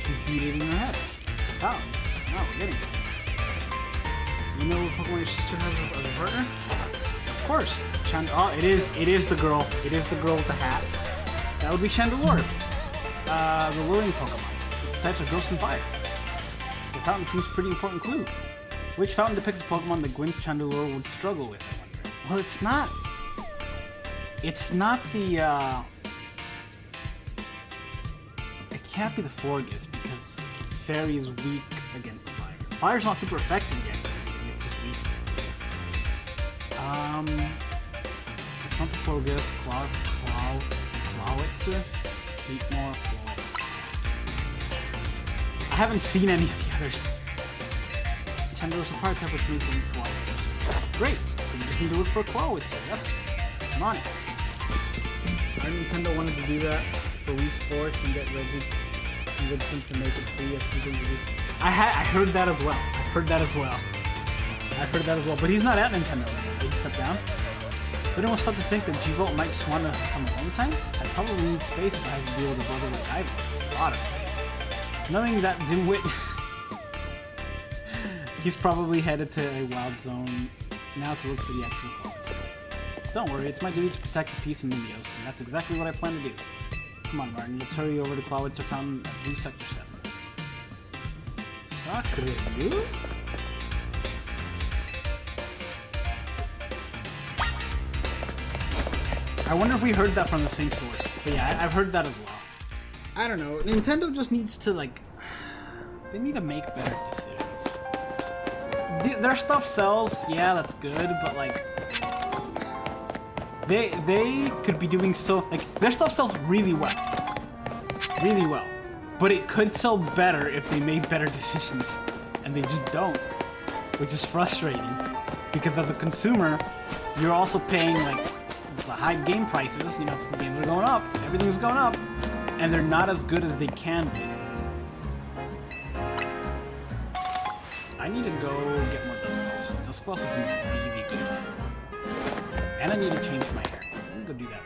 she's beat it in her head. Oh, now we're getting something. You know what Pokemon your sister has as a partner? Of course, it is the girl. It is the girl with the hat. That would be Chandelure, the luring Pokemon. Its types are Ghost and Fire. The fountain seems a pretty important clue. Which fountain depicts a Pokemon that Gwent Chandelure would struggle with, I wonder? Well, it's not. It's not the. It can't be the Forgus because Fairy is weak against Fire. Fire's not super effective against it. It's not the Forgus, Clawitzer, Fleetmore, Floyd. I haven't seen any of the others. Chandelure's a fire type, which means in Clawitzer. Great, so we just need to look for a Clawitzer, yes? I'm on it. Our Nintendo wanted to do that for Wii Sports and get Reggie and Vincent to make it free as people use. I heard that as well. I've heard that as well, but he's not at Nintendo anymore. He stepped down. But anyone start to think that G-Volt might just want to have some alone time? I probably need space if I have to deal with a brother like Ivan. A lot of space. Knowing that Dimwit, he's probably headed to a wild zone now to look for the actual Clawitzer. Don't worry, it's my duty to protect the peace in Mimios, and that's exactly what I plan to do. Come on, Martin, let's hurry over to Clawitzer Fountain at Blue Sector 7. Sakura, I wonder if we heard that from the same source. But yeah, I've heard that as well. I don't know. Nintendo just needs to, like... They need to make better decisions. Their stuff sells, yeah, that's good, but like... They could be doing so... Like, their stuff sells really well. Really well. But it could sell better if they made better decisions. And they just don't. Which is frustrating. Because as a consumer, you're also paying, like, the high game prices. You know, games are going up. Everything's going up. And they're not as good as they can be. I need to go get more Dusk Balls. Dusk Balls have been really good. And I need to change my hair. I'm gonna go do that.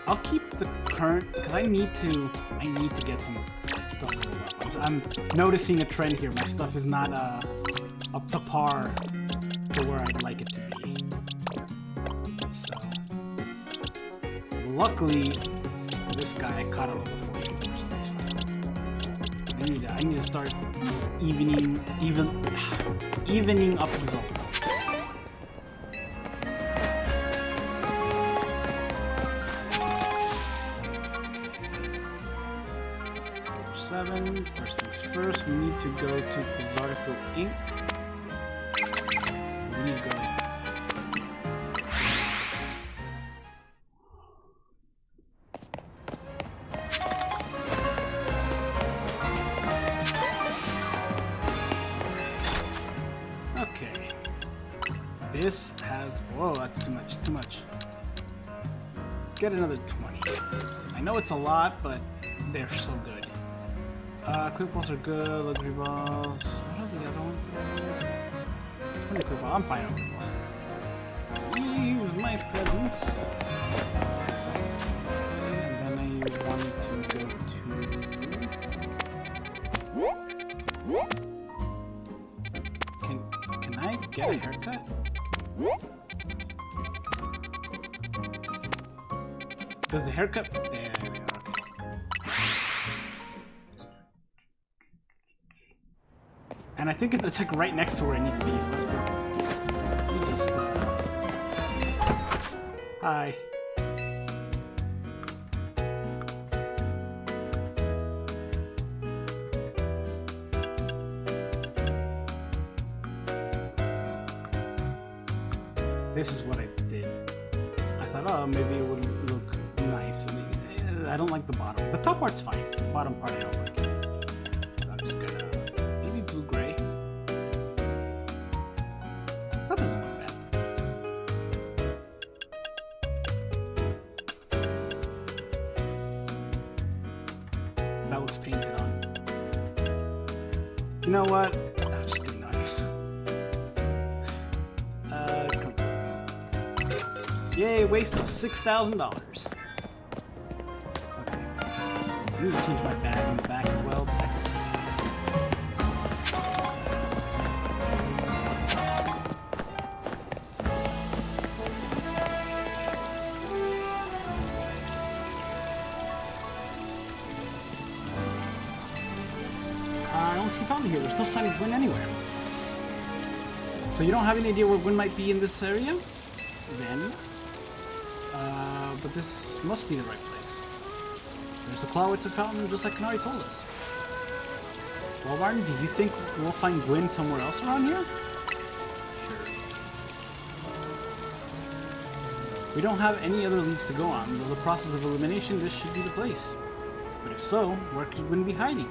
I'll keep the current, because I need to get some stuff to roll up. I'm noticing a trend here. My stuff is not up to par to where I'd like it to be. So, luckily, this guy I caught a little before you, so that's fine. I need to start evening up the zone. First things first, we need to go to Bizarco Inc. We need to go. Okay. This has. Whoa, that's too much. Too much. Let's get another 20. I know it's a lot, but they're so good. Quick balls are good, luxury balls. What are the other ones? 20 quick balls. I'm fine with quick balls. Use my presents. And then I use one to go to. Can I get a haircut? Does the haircut? Yeah, there we go. And I think it's like right next to where I need to be, so that's perfect. Let me just, hi. This is what I did. I thought, oh, maybe it would look nice. And I don't like the bottom. The top part's fine. The bottom part I don't like it. So I'm just gonna... blue-gray. That doesn't look bad. That looks painted on. You know what? I'm just gonna come on. Yay, waste of $6,000. Okay. I need to change my bag in the back as well. Found here. There's no sign of Gwyn anywhere. So you don't have any idea where Gwyn might be in this area? Then, but this must be the right place. There's the Clawitzer Fountain, just like Kanari told us. Well, Martin, do you think we'll find Gwyn somewhere else around here? Sure. We don't have any other leads to go on. With the process of elimination, this should be the place. But if so, where could Gwyn be hiding?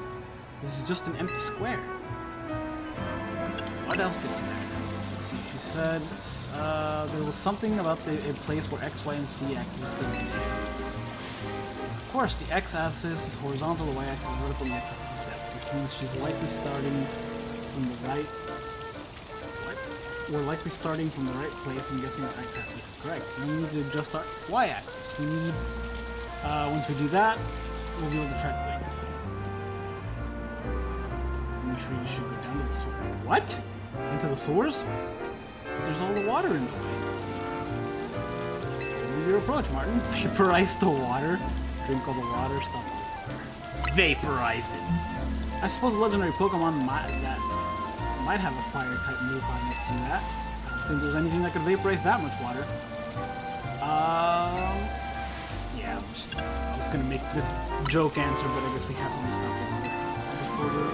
This is just an empty square. What else did we do? Let's see. She said there was something about a place where X, Y, and Z axis is delineated. Of course, the X axis is horizontal, the Y axis is vertical, and the X axis is depth, which means she's likely starting from the right. What? We're likely starting from the right place. I'm guessing the X axis is correct. We need to adjust our Y axis. We need. Once we do that, we'll be able to track Gwyn. We should go down to the sewer. What? Into the sewers? There's all the water in the way. Move your approach, Martin. Vaporize the water. drink all the water, stop it. Vaporize it. I suppose a legendary Pokemon that might have a fire type move on it to do that. I don't think there's anything that could vaporize that much water. Yeah, I was gonna make the joke answer, but I guess we have to do stuff over there. I just told her,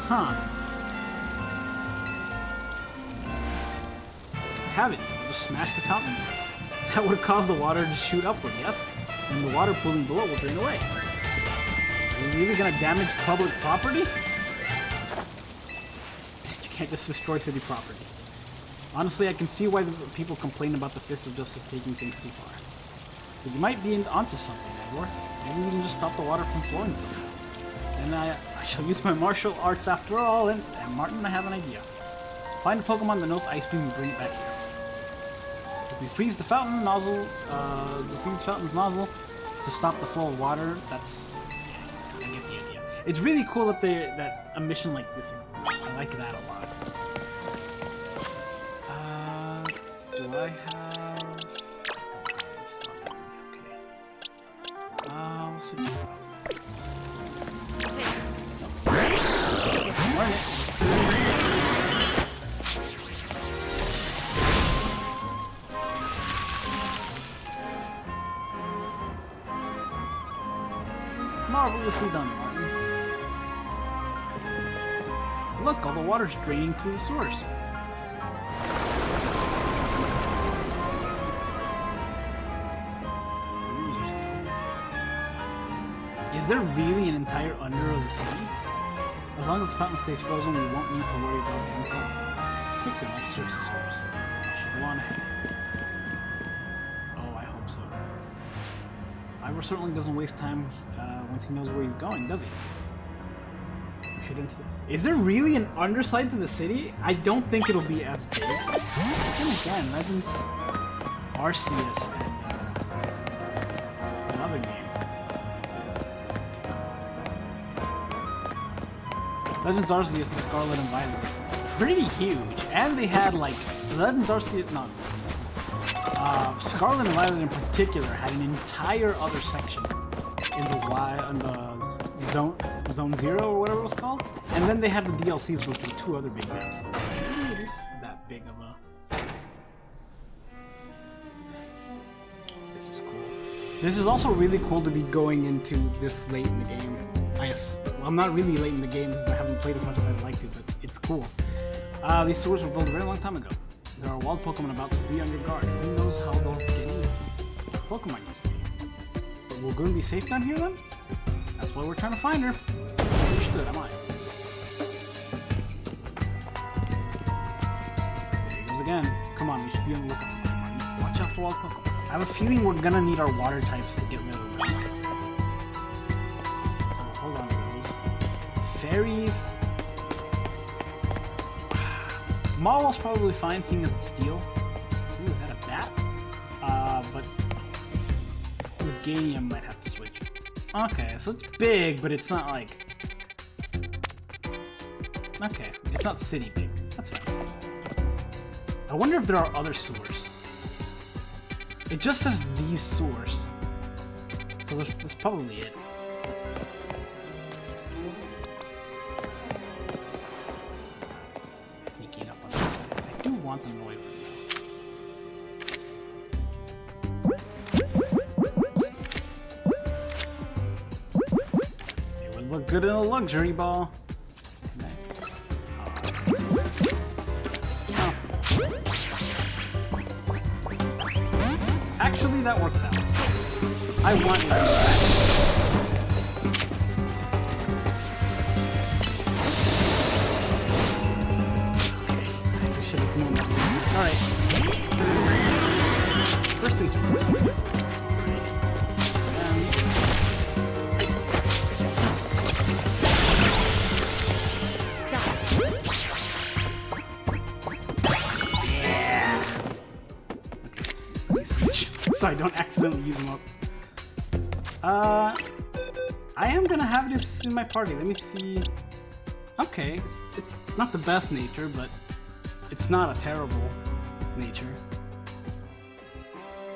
huh. Have it. Just smash the fountain. That would cause the water to shoot upward, yes? And the water pooling below will drain away. Are you really gonna damage public property? You can't just destroy city property. Honestly, I can see why the people complain about the Fist of Justice taking things too far. But you might be onto something, Igor. Maybe we can just stop the water from flowing somehow. And I shall use my martial arts after all, and Martin, I have an idea. Find a Pokemon that knows Ice Beam and bring it back here. If we freeze the fountain nozzle, the freeze fountain's nozzle to stop the flow of water, that's... yeah, I get the idea. It's really cool that that a mission like this exists. I like that a lot. Do I have... We'll switch it out. Learn it. Marvelously done, Martin. Look, all the water's draining through the source. Is there really an entire under of the city? As long as the fountain stays frozen, we won't need to worry about getting cold. Quickly, let's search the source. Should go on ahead. Oh, I hope so. Ivor certainly doesn't waste time once he knows where he's going, does he? We should Is there really an underside to the city? I don't think it'll be as big. Then again, Legends Arceus and another game. Legends Arceus and Scarlet and Violet. Pretty huge. And they had like Legends Arceus, no. Scarlet and Violet in particular had an entire other section in the Zone Zero or whatever it was called. And then they had the DLCs, which were 2 other big maps. It is that big of a... This is cool. This is also really cool to be going into this late in the game. Well, I'm not really late in the game because I haven't played as much as I'd like to, but it's cool. These sewers were built a very long time ago. There are wild Pokemon about, so be on your guard. Who knows how they'll get in? Pokemon used to be. But will Goon be safe down here then? That's why we're trying to find her. Understood, am I? There he goes again. Come on, we should be on the lookout for Martin. Watch out for wild Pokemon. I have a feeling we're gonna need our water types to get rid of them. So hold on to those. Fairies. Mawil's probably fine, seeing as it's steel. Ooh, is that a bat? But Meganium might have to switch. Okay, so it's big, but it's not like... Okay, it's not city big. That's fine. I wonder if there are other sewers. It just says these sewers. So that's probably it. Sneaking up on them. I do want the Noivern though. It would look good in a luxury ball. Actually, that works out. I want you back. Okay, I should have known that. Alright. First things first. So I don't accidentally use them up. I am gonna have this in my party. Let me see. Okay, it's not the best nature, but it's not a terrible nature.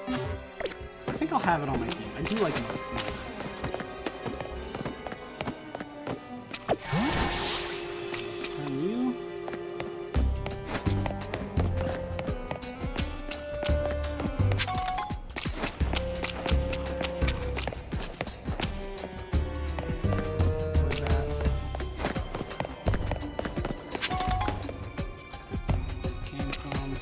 I think think I'll have it on my team. I do like Martin. Turn you. Where's that? Came from.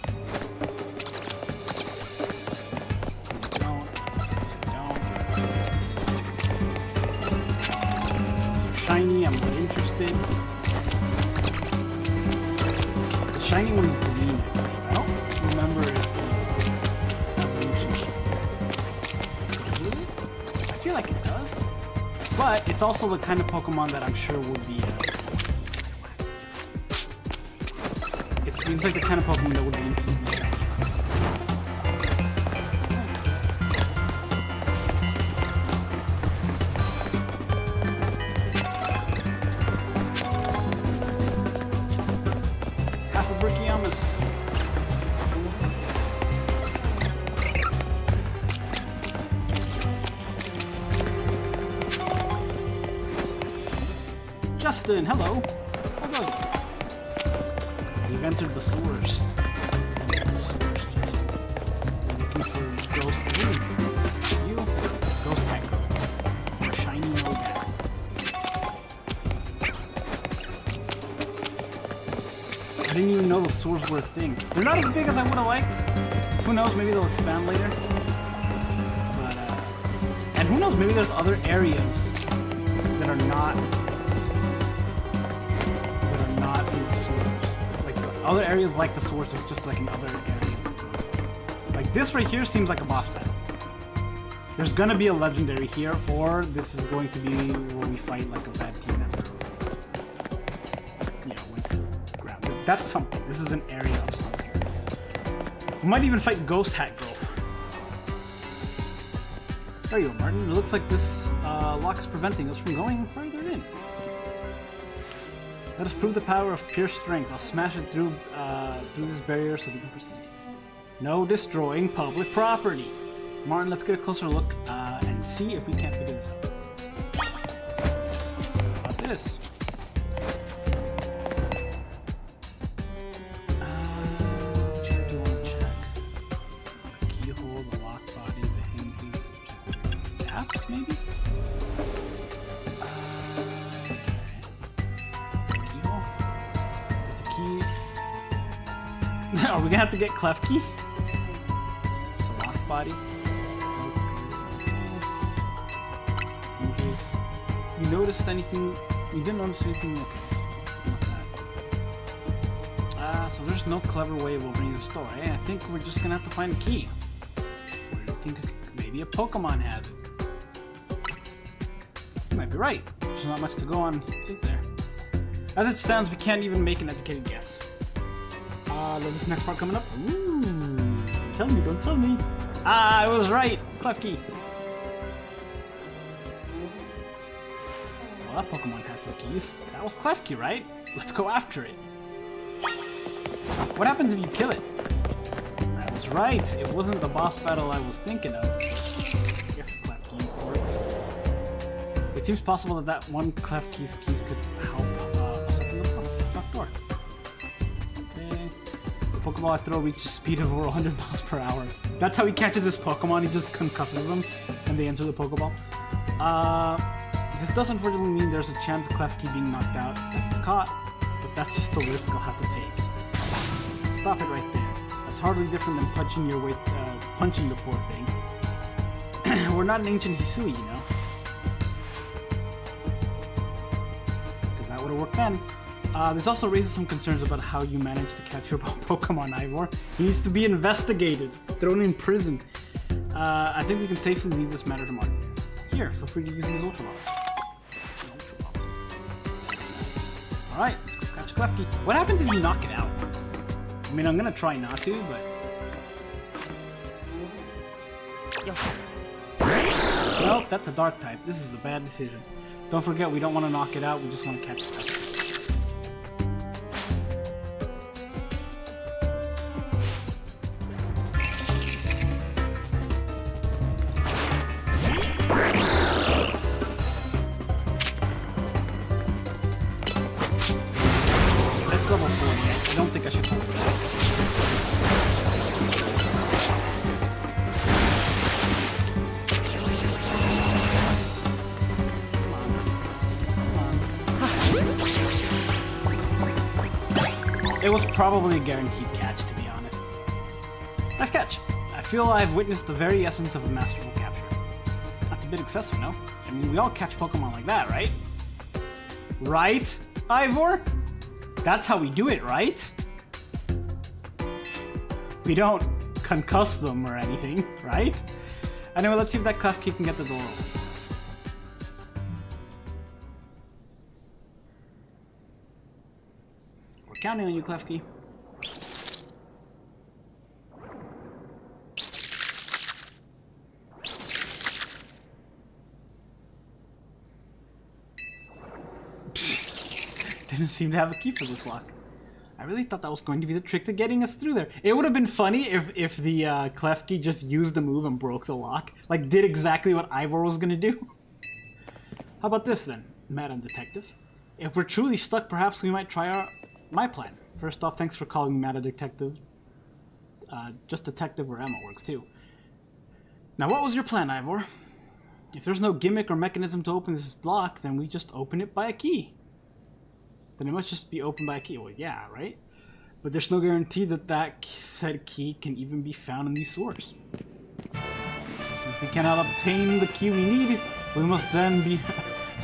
Shiny, I'm not interested. The shiny one is green. I don't remember if evolution really? I feel like it does. But it's also the kind of Pokemon that I'm sure would be it seems like the kind of Pokemon that would be an easy shiny. Justin, hello. Hello. We've entered the sewers. The sewers, Justin. We're looking for Ghost Blue. You? Ghost Echo. Shiny Lobak. I didn't even know the sewers were a thing. They're not as big as I would have liked. Who knows, maybe they'll expand later. But, and who knows, maybe there's other areas that are not in the sewers. Like, other areas like the sewers are just like in other areas. Like, this right here seems like a boss battle. There's gonna be a legendary here, or this is going to be where we fight like a bad team member. You know, went to grab it. That's something. This is an area of something. We might even fight Ghost Hat Girl. There you go, Martin. It looks like this lock is preventing us from going further in. Let us prove the power of pure strength. I'll smash it through this barrier so we can proceed. No destroying public property. Martin, let's get a closer look and see if we can't figure this out. How about this? Which area do you want to check? The keyhole, the lock body, the hinges. Gaps, maybe? Okay. Keyhole? It's a key. Are we gonna have to get Klefki? The lock body? You noticed anything? You didn't notice anything? Okay, so there's no clever way of opening the store. Hey, I think we're just gonna have to find a key. Where do you think maybe a Pokemon has it? You might be right. There's not much to go on, is there? As it stands, we can't even make an educated guess. This next part coming up. Ooh, don't tell me. I was right, Klefki. Well, that Pokemon had some keys. That was Klefki, right? Let's go after it. What happens if you kill it? I was right. It wasn't the boss battle I was thinking of. I guess Klefki works. It seems possible that that one Klefki's keys could help us open the front door. Okay. The Pokeball I throw reaches a speed of over 100 miles per hour. That's how he catches his Pokemon. He just concusses them and they enter the Pokeball. This does unfortunately mean there's a chance of Klefki being knocked out if it's caught, but that's just the risk I'll have to take. Stop it right there. That's hardly different than punching the poor thing. We're not an ancient Hisui, you know. Because that would have worked then. This also raises some concerns about how you managed to catch your Pokemon, Ivor. He needs to be investigated, thrown in prison. I think we can safely leave this matter to Martin. Here, feel free to use these Ultra Balls. Alright, let's go catch Klefki. What happens if you knock it out? I mean, I'm gonna try not to, but... Nope, that's a dark type. This is a bad decision. Don't forget, we don't want to knock it out, we just want to catch Klefki. it was probably a guaranteed catch, to be honest. Nice catch. I feel I've witnessed the very essence of a masterful capture. That's a bit excessive, no? I mean, we all catch Pokemon like that, right? Right, Ivor? That's how we do it, right? We don't concuss them or anything, right? Anyway, let's see if that Klefki can get the door open. We're counting on you, Klefki. Doesn't seem to have a key for this lock. I really thought that was going to be the trick to getting us through there. It would have been funny if the Klefki just used the move and broke the lock. Like, did exactly what Ivor was gonna do. How about this then, Madam Detective? If we're truly stuck, perhaps we might try my plan. First off, thanks for calling me Madam Detective. Just Detective where Emma works too. Now, what was your plan, Ivor? If there's no gimmick or mechanism to open this lock, then we just open it by a key. Then it must just be opened by a key. Well, yeah, right? But there's no guarantee that that said key can even be found in these sewers. Since we cannot obtain the key we need, we must then be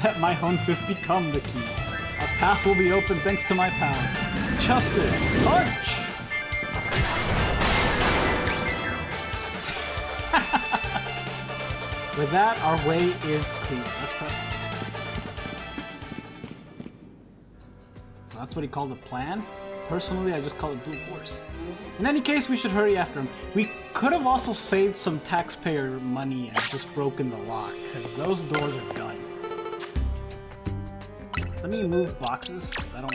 let my own fist become the key. Our path will be open thanks to my power. Chester, punch! With that, our way is clear. Let's press it. So that's what he called a plan? Personally, I just call it brute force. In any case, we should hurry after him. We could have also saved some taxpayer money and just broken the lock, because those doors are done. Let me move boxes. I don't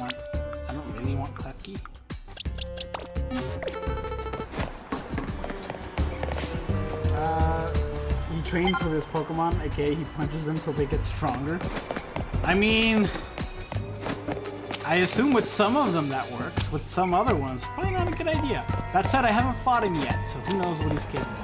really want Klefki. He trains with his Pokemon, aka he punches them till they get stronger. I mean, I assume with some of them that works. With some other ones, probably not a good idea. That said, I haven't fought him yet, so who knows what he's capable of.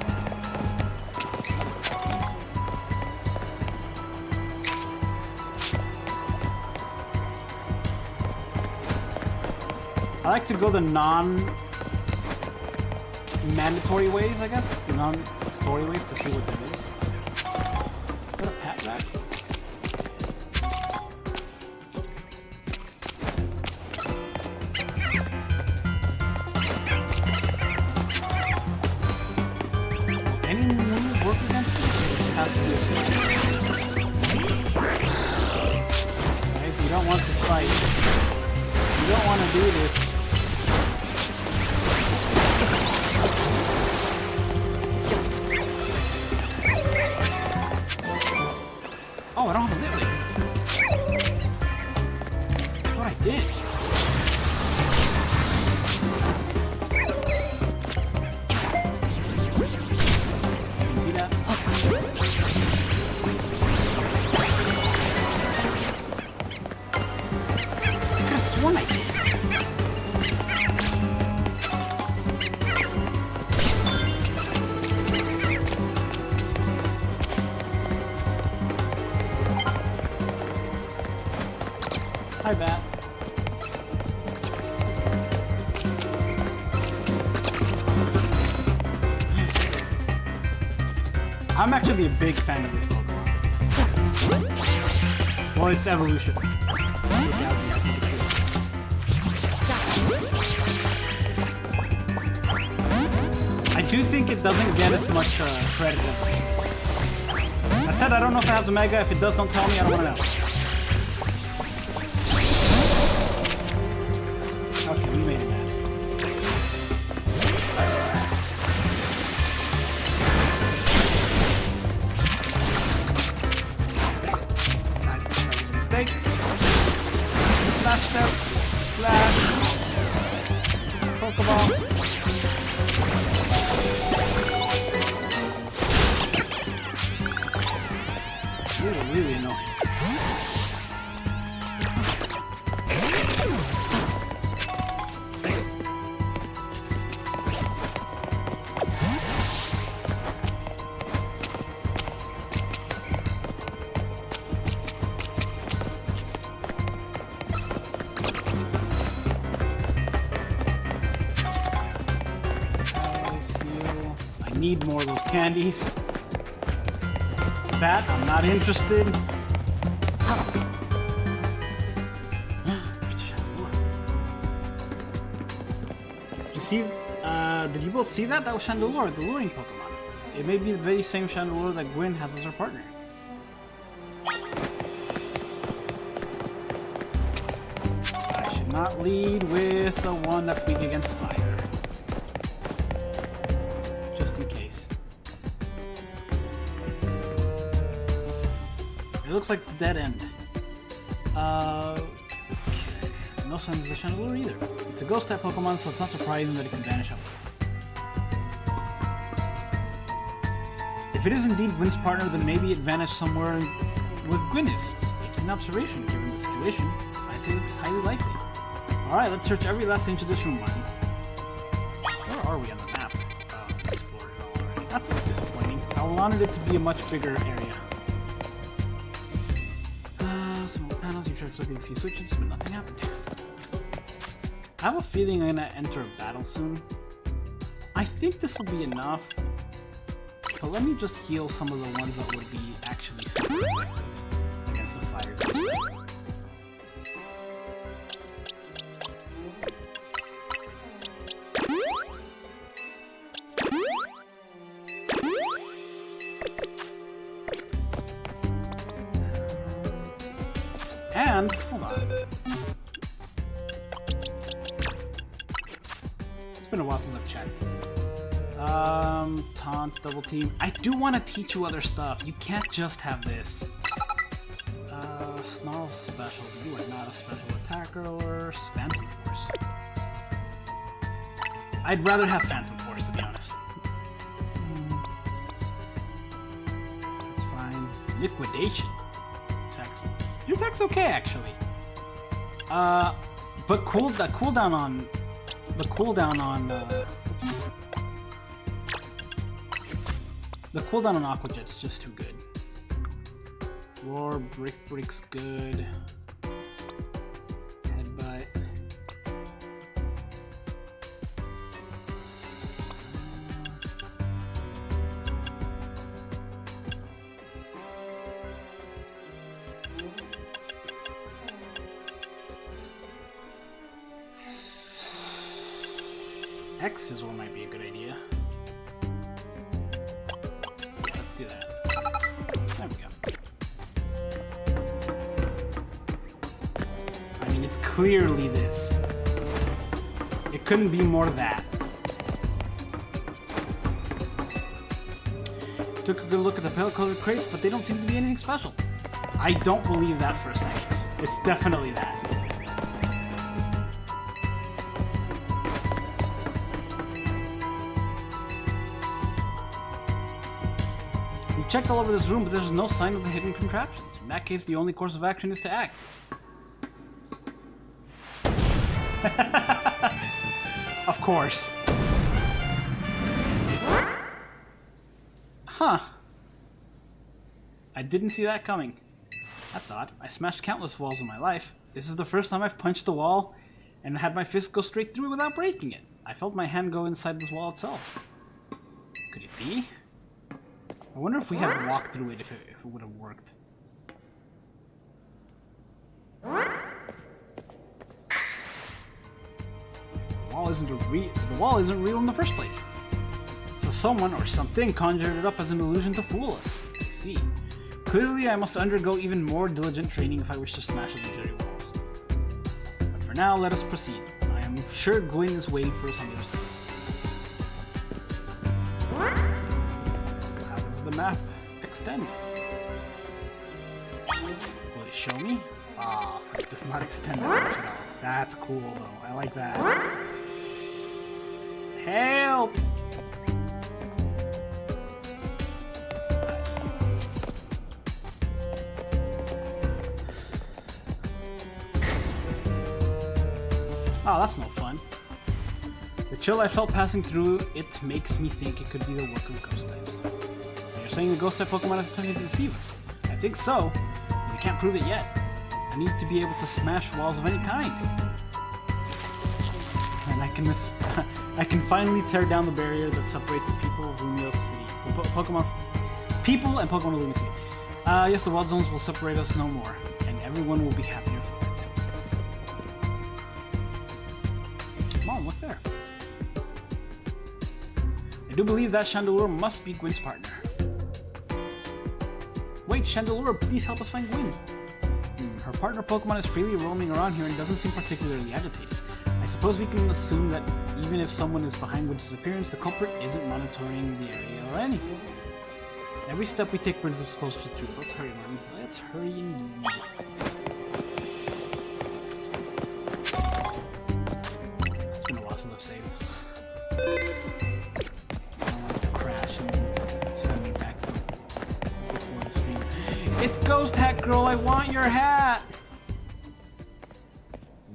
I like to go the non-mandatory ways, I guess. The non-story ways to see what that is. Is that a pat rack? Any move work against it? It has to be a fight. Guys, you don't want this fight. You don't want to do this. Oh, I don't have a lit ring. That's what I did. You see that? I could have sworn I did. Hi, Bat. I'm actually a big fan of this Pokemon. Well, its evolution. I do think it doesn't get as much credit as that said, I don't know if it has a Mega. If it does, don't tell me. I don't want to know. Okay, we made it back. That was a mistake. Slash step. Slash. Pokeball. Really annoying. need more of those candies. That, I'm not interested. Did you see, did you both see that? That was Chandelure, the luring Pokemon. It may be the very same Chandelure that Gwyn has as her partner. I should not lead with the one that's weak against fire. Just in case. It looks like the dead end. Okay. No signs of the Chandelure either. It's a ghost type Pokemon, so it's not surprising that it can vanish up. If it is indeed Gwyn's partner, then maybe it vanished somewhere where Gwyn is. Making an observation, given the situation, I'd say it's highly likely. Alright, let's search every last inch of this room, Martin. Where are we on the map? Explored it all already. That's disappointing. I wanted it to be a much bigger area. Some more panels, you tried flipping a few switches, but nothing happened. I have a feeling I'm gonna enter a battle soon. I think this will be enough. But let me just heal some of the ones that would be actually super effective against the fire ghost. And, hold on. It's been a while since I've checked. Taunt, double team. I do want to teach you other stuff. You can't just have this. Snarl special. You are not a special attacker or Phantom Force. I'd rather have Phantom Force, to be honest. That's fine. Liquidation. Your attack's okay, actually. But the cooldown on Aqua Jet's just too good. Roar, Brick's good. Headbutt. X-Scissor might be a good idea. Yeah, let's do that. There we go. I mean, it's clearly this. It couldn't be more that. Took a good look at the pale-colored crates, but they don't seem to be anything special. I don't believe that for a second. It's definitely that. Checked all over this room, but there's no sign of the hidden contraptions. In that case, the only course of action is to act. Of course. Huh. I didn't see that coming. That's odd. I smashed countless walls in my life. This is the first time I've punched a wall and had my fist go straight through without breaking it. I felt my hand go inside this wall itself. Could it be? I wonder if we had walked through it if it would have worked. The wall isn't real in the first place. So someone or something conjured it up as an illusion to fool us. I see. Clearly I must undergo even more diligent training if I wish to smash illusory walls. But for now, let us proceed. I am sure Gwyn is waiting for us on the other side. The map extend. Will it show me? Ah, it does not extend that much at all. That's cool though. I like that. Help! Oh, that's no fun. The chill I felt passing through it makes me think it could be the work of ghost types. You're saying the ghost type Pokemon is attempting to deceive us? I think so, but we can't prove it yet. I need to be able to smash walls of any kind. And I can I can finally tear down the barrier that separates the people of Lumio City. People and Pokemon of Lumio City. Yes, the wild zones will separate us no more, and everyone will be happier for it. Come on, look there. I do believe that Chandelure must be Gwyn's partner. Wait, Chandelure, please help us find Gwyn. Her partner Pokemon is freely roaming around here and doesn't seem particularly agitated. I suppose we can assume that even if someone is behind Gwyn's disappearance, the culprit isn't monitoring the area or anything. Every step we take brings us closer to truth. Let's hurry, man. Let's hurry indeed. It's been a while since I've saved. I don't want it to crash and send me back to before the screen. It's Ghost Hat Girl! I want your hat!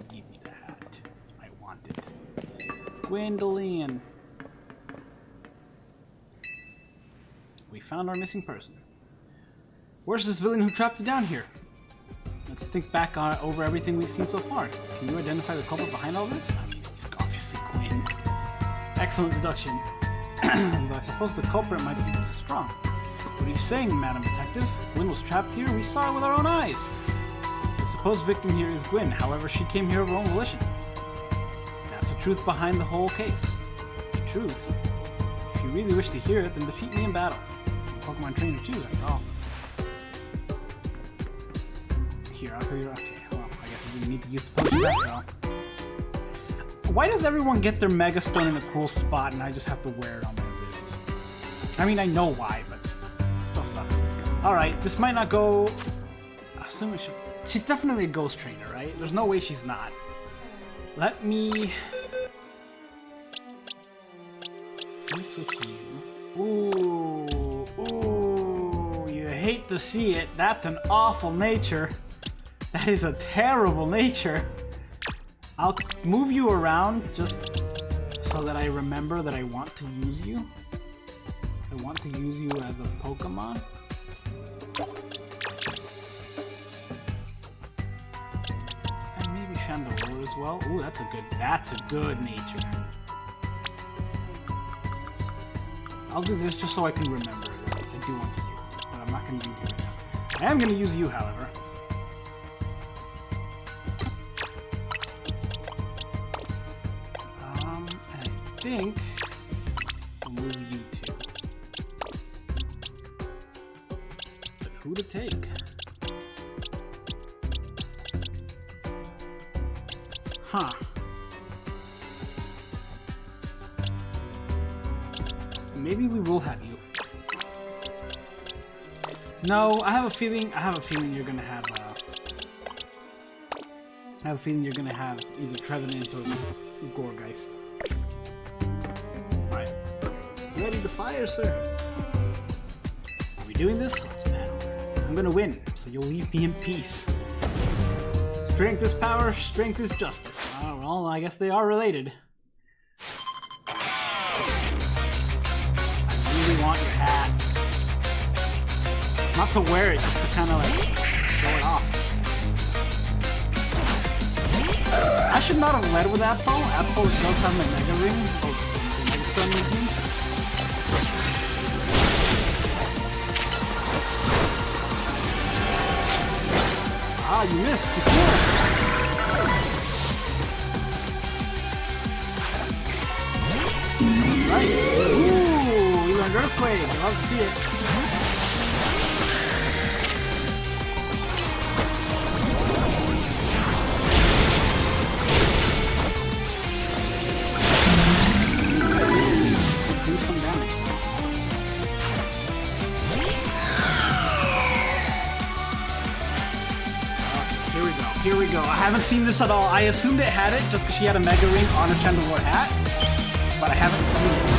Give me the hat. I want it. Gwendolyn. We found our missing person. Where's this villain who trapped you down here? Let's think back over everything we've seen so far. Can you identify the culprit behind all this? I mean, it's obviously Gwyn. Excellent deduction. Though I suppose the culprit might be too strong. What are you saying, Madam Detective? Gwyn was trapped here, we saw it with our own eyes. The supposed victim here is Gwyn, however, she came here of her own volition. That's the truth behind the whole case. The truth? If you really wish to hear it, then defeat me in battle. Pokemon trainer too, after all. Here, okay, well, I guess I didn't need to use the potion after all. Why does everyone get their Mega Stone in a cool spot and I just have to wear it on my wrist? I mean, I know why, but it still sucks. Alright, this might not go... Assuming she's definitely a ghost trainer, right? There's no way she's not. Let me switch you. Ooh, you hate to see it. That's an awful nature. That is a terrible nature. I'll move you around just so that I remember that I want to use you. I want to use you as a Pokemon. And maybe Chandelure as well. Ooh, that's a good nature. I'll do this just so I can remember that I do want to use it, but I'm not going to use you right now. I am going to use you, however. And I think I'll move you too. But who to take? Huh. Maybe we will have you. No, I have a feeling you're gonna have either Trevenant or Gourgeist. Alright. Ready to fire, sir. Are we doing this? Let's battle. I'm gonna win, so you'll leave me in peace. Strength is power, strength is justice. Oh, well, I guess they are related. Want your hat. Not to wear it, just to kind of like show it off. I should not have led with Absol. Absol does have the Mega Ring, the Mega Stone movement. Ah, you missed. Right. Ooh, you learned Earthquake. I love to see it. Do some damage. Okay, here we go. I haven't seen this at all. I assumed it had it just because she had a Mega Ring on her Chandelure hat, but I haven't seen it.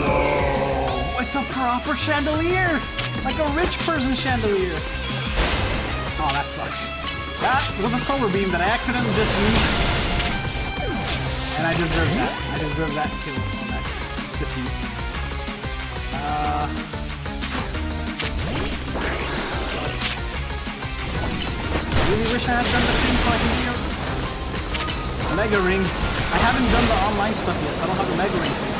Whoa, it's a proper chandelier! Like a rich person chandelier! Oh, that sucks. That was a solar beam that I accidentally just used. And I deserve that. I deserve that kill on that defeat. really wish I had done the same so I can show this. Mega Ring. I haven't done the online stuff yet, so I don't have the Mega Ring for now.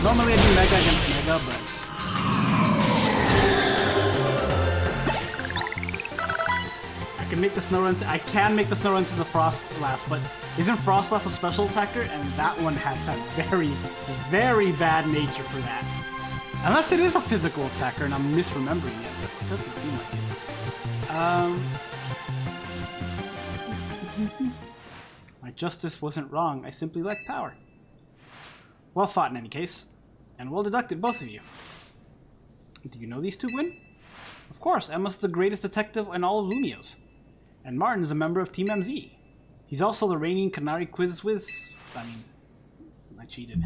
Normally I do Mega against Mega, but I can make the Snow Run. I can make the Snow Run to the Frostlass, but isn't Frostlass a special attacker? And that one has a very, very bad nature for that. Unless it is a physical attacker, and I'm misremembering it, but it doesn't seem like it. My justice wasn't wrong. I simply lack power. Well fought in any case. And well deducted, both of you. Do you know these two, Gwyn? Of course, Emma's the greatest detective in all of Lumiose. And Martin's a member of Team MZ. He's also the reigning Canary Quiz Whiz. I mean, I cheated.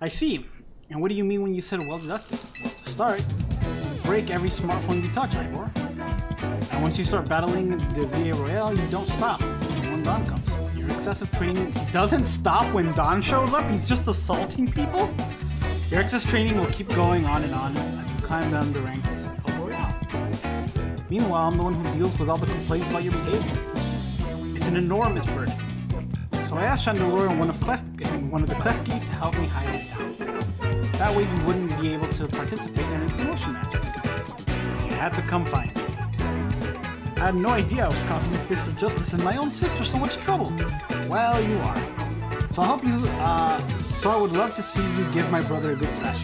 I see. And what do you mean when you said well deducted? Well, to start, break every smartphone you touch, Ivor. And once you start battling the ZA Royale, you don't stop when Dawn comes. Your excessive training doesn't stop when Dawn shows up? He's just assaulting people? Your excess training will keep going on and on as you climb down the ranks of Royale. Meanwhile, I'm the one who deals with all the complaints about your behavior. It's an enormous burden. So I asked Chandelure and one of the Klefki to help me hide it down. That way you wouldn't be able to participate in any promotion matches. You had to come find me. I had no idea I was causing the Fist of Justice and my own sister so much trouble. Well, you are. So I hope you. So I would love to see you give my brother a good thrash.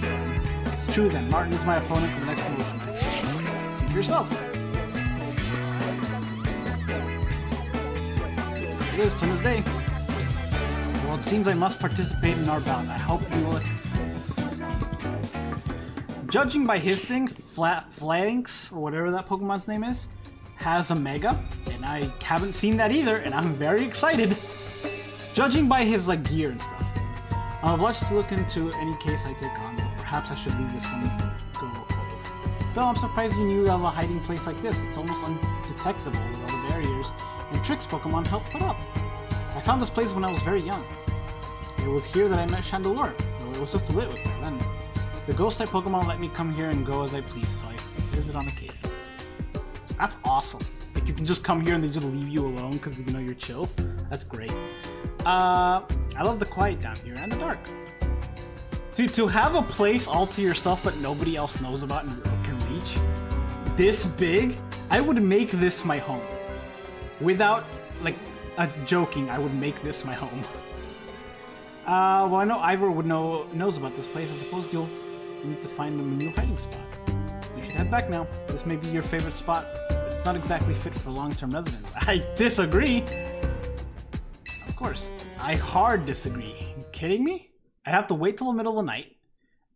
It's true then. Martin is my opponent for the next promotion match. See for yourself. It is plain as day. Well, it seems I must participate in our bout. I hope you will. Judging by his thing, Flanks, or whatever that Pokemon's name is, has a Mega, and I haven't seen that either, and I'm very excited. Judging by his gear and stuff. I'm obliged to look into any case I take on, but perhaps I should leave this one go. Still, I'm surprised you knew of a hiding place like this. It's almost undetectable with all the barriers and tricks Pokemon help put up. I found this place when I was very young. It was here that I met Chandelure, though it was just a little bit then. The Ghost-type Pokemon let me come here and go as I please, so I visit on occasion. That's awesome. Like, you can just come here and they just leave you alone because you're chill. That's great. I love the quiet down here and the dark. To have a place all to yourself that nobody else knows about and can reach, this big, I would make this my home. Without, joking, I would make this my home. Well, I know Ivor knows about this place. I suppose you'll need to find a new hiding spot. You should head back now. This may be your favorite spot, but it's not exactly fit for long-term residents. I disagree! Of course, I hard disagree. Are you kidding me? I'd have to wait till the middle of the night,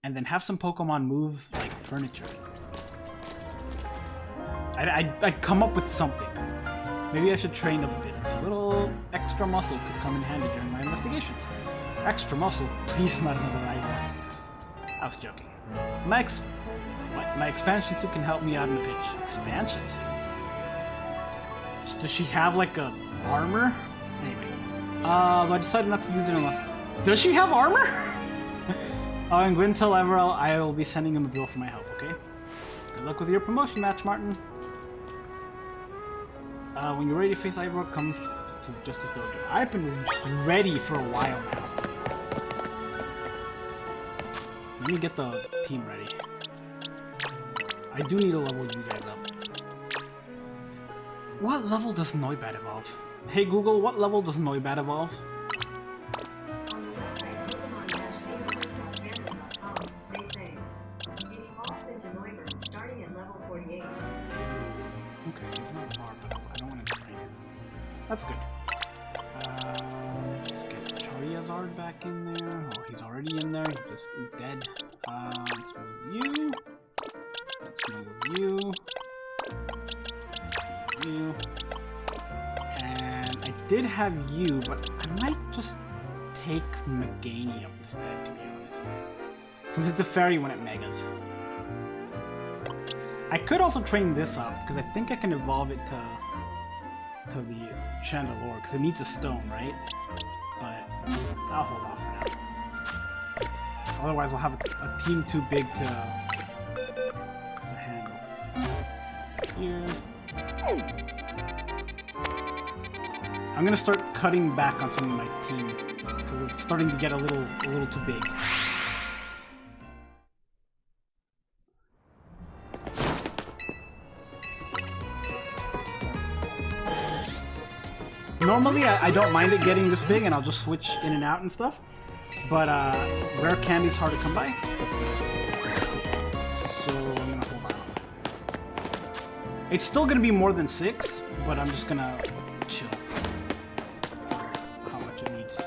and then have some Pokemon move, furniture. I'd come up with something. Maybe I should train up a bit. A little extra muscle could come in handy during my investigations. Extra muscle? Please, not another item. I was joking. My expansion suit can help me out in a pinch. Expansion suit? Does she have, a armor? Anyway. But I decided not to use it unless... Does she have armor? Oh, and Gwyn, tell Everell I will be sending him a bill for my help, okay? Good luck with your promotion match, Martin. When you're ready to face Ivor, come to the Justice Dojo. I've been ready for a while now. Let me get the team ready. I do need to level you guys up. What level does Noibat evolve? Hey Google, what level does Noibat evolve? That's good. Let's get Charizard back in there. Oh, he's already in there. He's just dead. Let's move you. Let's move you. Let's move you. And I did have you, but I might just take Meganium instead, to be honest. Since it's a fairy when it megas. I could also train this up, because I think I can evolve it to the Chandelure, because it needs a stone, right? But I'll hold off for now. Otherwise, I'll have a team too big to handle. Here. I'm gonna start cutting back on some of my team, because it's starting to get a little too big. Normally, I don't mind it getting this big, and I'll just switch in and out and stuff. But rare candy's hard to come by, so I'm gonna hold on. It's still gonna be more than 6, but I'm just gonna chill for how much it needs.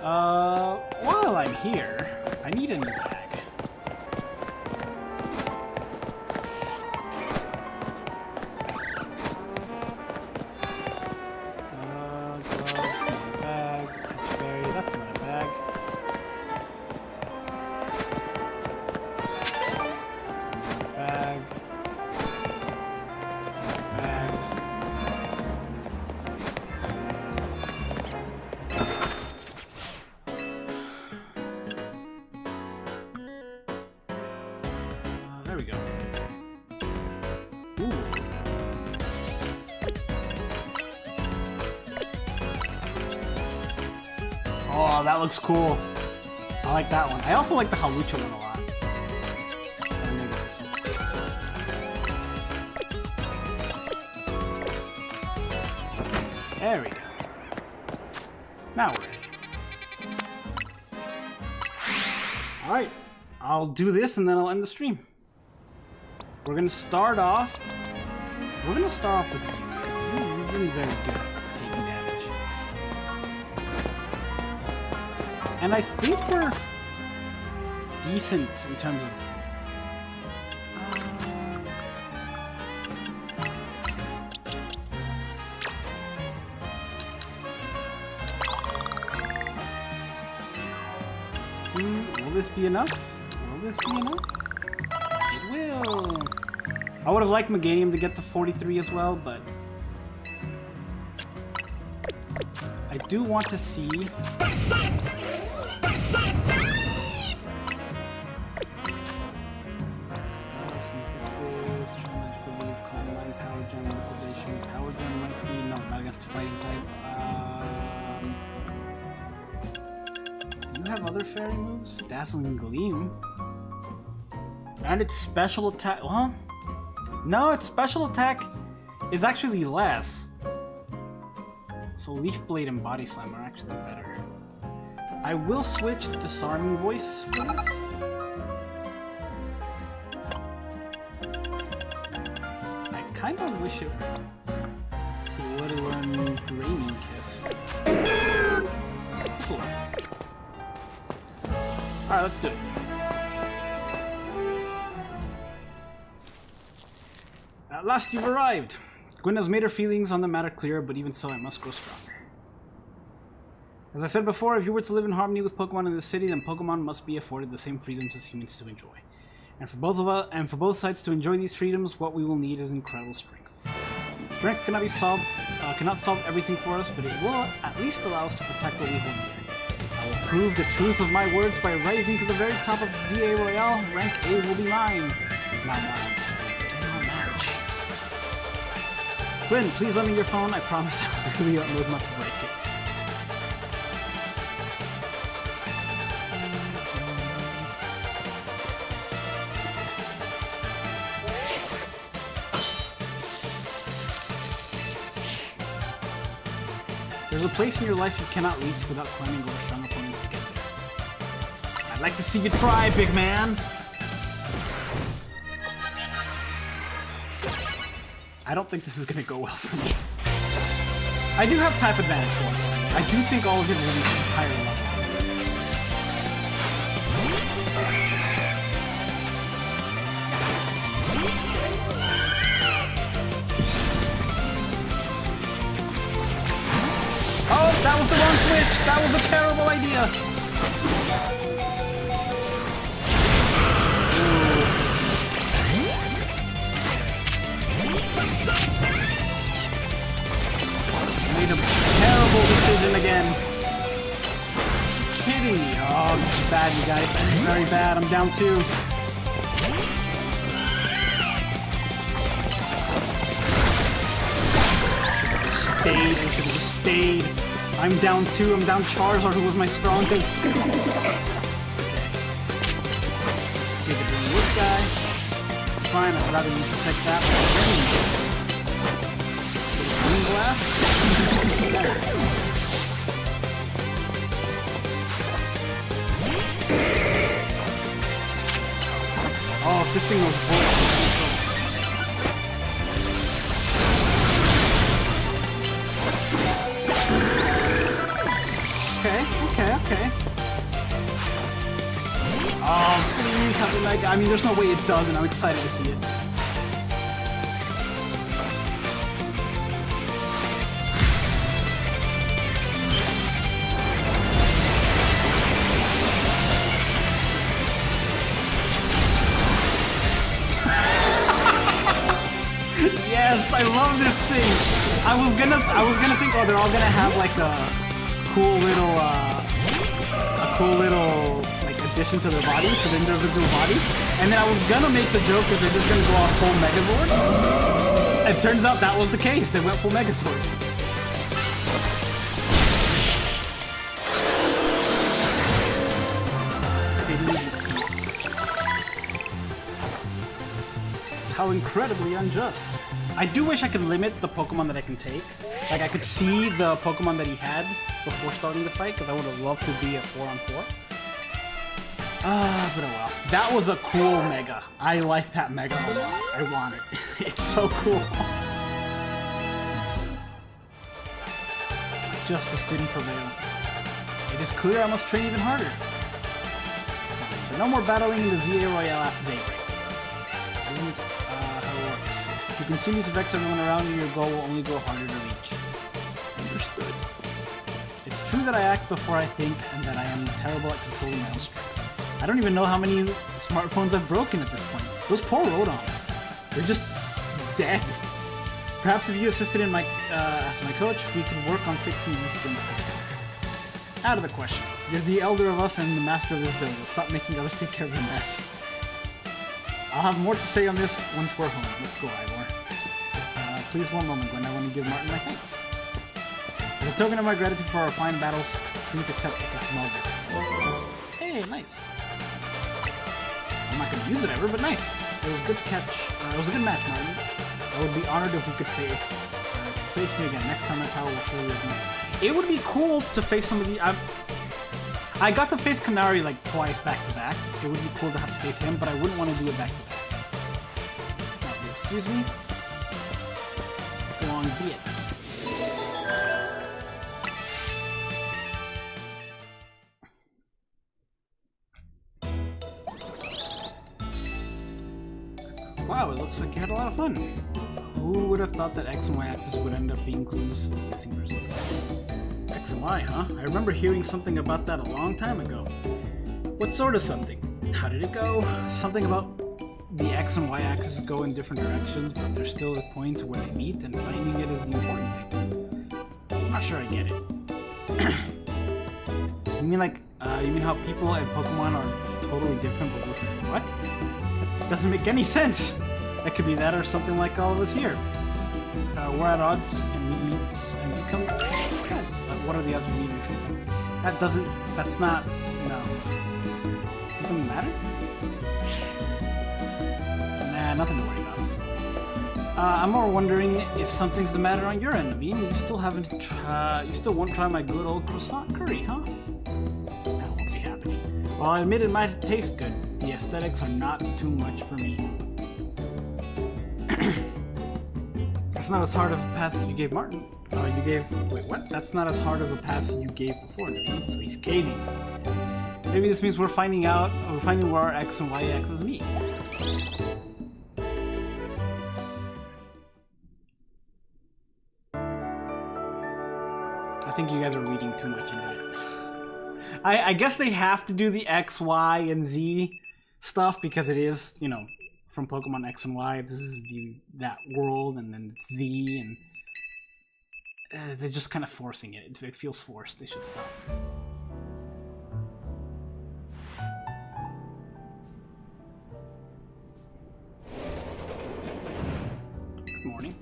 While I'm here, I need a new bag. There we go. Ooh. Oh, that looks cool. I like that one. I also like the Hawlucha one a lot. There we go. Now we're ready. Alright. I'll do this and then I'll end the stream. We're gonna start off with you, because you've been very good at taking damage. And I think we're decent in terms of... will this be enough? Will this be enough? It will! I would have liked Meganium to get to 43 as well, but... I do want to see... Synthesis, Magical Combine, Power Gem, Liquidation. Power Gem might be... No, not against the fighting type. Do you have other fairy moves? Dazzling Gleam. And its special attack... Well... No, its special attack is actually less. So Leaf Blade and Body Slam are actually better. I will switch to Disarming Voice for this. I kind of wish it would have run Draining Kiss. Alright, let's do it. At last you've arrived! Gwen has made her feelings on the matter clear, but even so I must grow stronger. As I said before, if you were to live in harmony with Pokemon in this city, then Pokemon must be afforded the same freedoms as humans to enjoy. And for both sides to enjoy these freedoms, what we will need is incredible strength. Strength cannot solve everything for us, but it will at least allow us to protect what we hold dear. I will prove the truth of my words by rising to the very top of DA Royale. Rank A will be mine. Now mine. Gwen, please lend me your phone. I promise I'll do the utmost not to break it. There's a place in your life you cannot reach without climbing over strong opponents to get there. I'd like to see you try, big man! I don't think this is gonna go well for me. I do have type advantage for it. I do think all of it will be higher level. Oh, that was the wrong switch! That was a terrible idea! Martin again. Hitting me. Oh, this is bad, you guys. Very bad. I'm down 2. I should have just stayed. I'm down 2. I'm down Charizard, who was my strongest. Okay. Take it from this guy. It's fine. I'd rather you protect that. Green glass. Oh, if this thing was bullshit. Okay. Oh, please have the Mega. I mean, there's no way it doesn't. I'm excited to see it. Yes, I love this thing. I was gonna think, oh, they're all gonna have like a cool little like addition to their bodies, to the individual bodies, and then I was gonna make the joke that they're just gonna go off full Megazord. It turns out that was the case. They went full Megazord. How incredibly unjust. I do wish I could limit the Pokemon that I can take. Like, I could see the Pokemon that he had before starting the fight, because I would have loved to be a 4-on-4. But oh well. That was a cool Mega. I like that Mega a lot. I want it. It's so cool. Justice didn't prevail. It is clear I must train even harder. But no more battling in the ZA Royale after daybreak. If you continue to vex everyone around you, your goal will only go harder to reach. Understood. It's true that I act before I think, and that I am terrible at controlling my own strength. I don't even know how many smartphones I've broken at this point. Those poor Rodons. They're just dead. Perhaps if you assisted in my, as my coach, we could work on fixing these things together. Out of the question. You're the elder of us and the master of this building. Stop making others take care of the mess. I'll have more to say on this once we're home. Let's go, Ivor. Please, one moment, Gwen. I want to give Martin my thanks. As a token of my gratitude for our fine battles, please accept this as a small gift. Hey, nice. I'm not going to use it ever, but nice. It was good to catch. It was a good match, Martin. I would be honored if we could face me again. Next time my power will surely be. It would be cool to face somebody. I got to face Canary like twice back to back. It would be cool to have to face him, but I wouldn't want to do it back to back. Now, if you excuse me. Go on, be it. Wow, it looks like you had a lot of fun. Who would have thought that X and Y axis would end up being clues in missing persons cases? X and Y, huh? I remember hearing something about that a long time ago. What sort of something? How did it go? Something about the X and Y axis go in different directions, but there's still a point where they meet, and finding it is the important thing. I'm not sure I get it. You mean like, you mean how people and Pokemon are totally different, but what? That doesn't make any sense! That could be that or something like all of us here. We're at odds, and we meet and become friends. What are the odds we meet and become friends? That's not, no. Something matter? Nah, nothing to worry about. I'm more wondering if something's the matter on your end. I mean, you still won't try my good old croissant curry, huh? That won't be happening. Well, I admit it might taste good. The aesthetics are not too much for me. That's not as hard of a pass as you gave Martin. Wait, what? That's not as hard of a pass as you gave before, so he's caving. Maybe this means we're finding where our X and Y axes meet. I think you guys are reading too much into it. I guess they have to do the X, Y, and Z stuff because it is, you know, from Pokemon X and Y. This is that world, and then Z, and they're just kind of forcing it. It feels forced. They should stop. Good morning.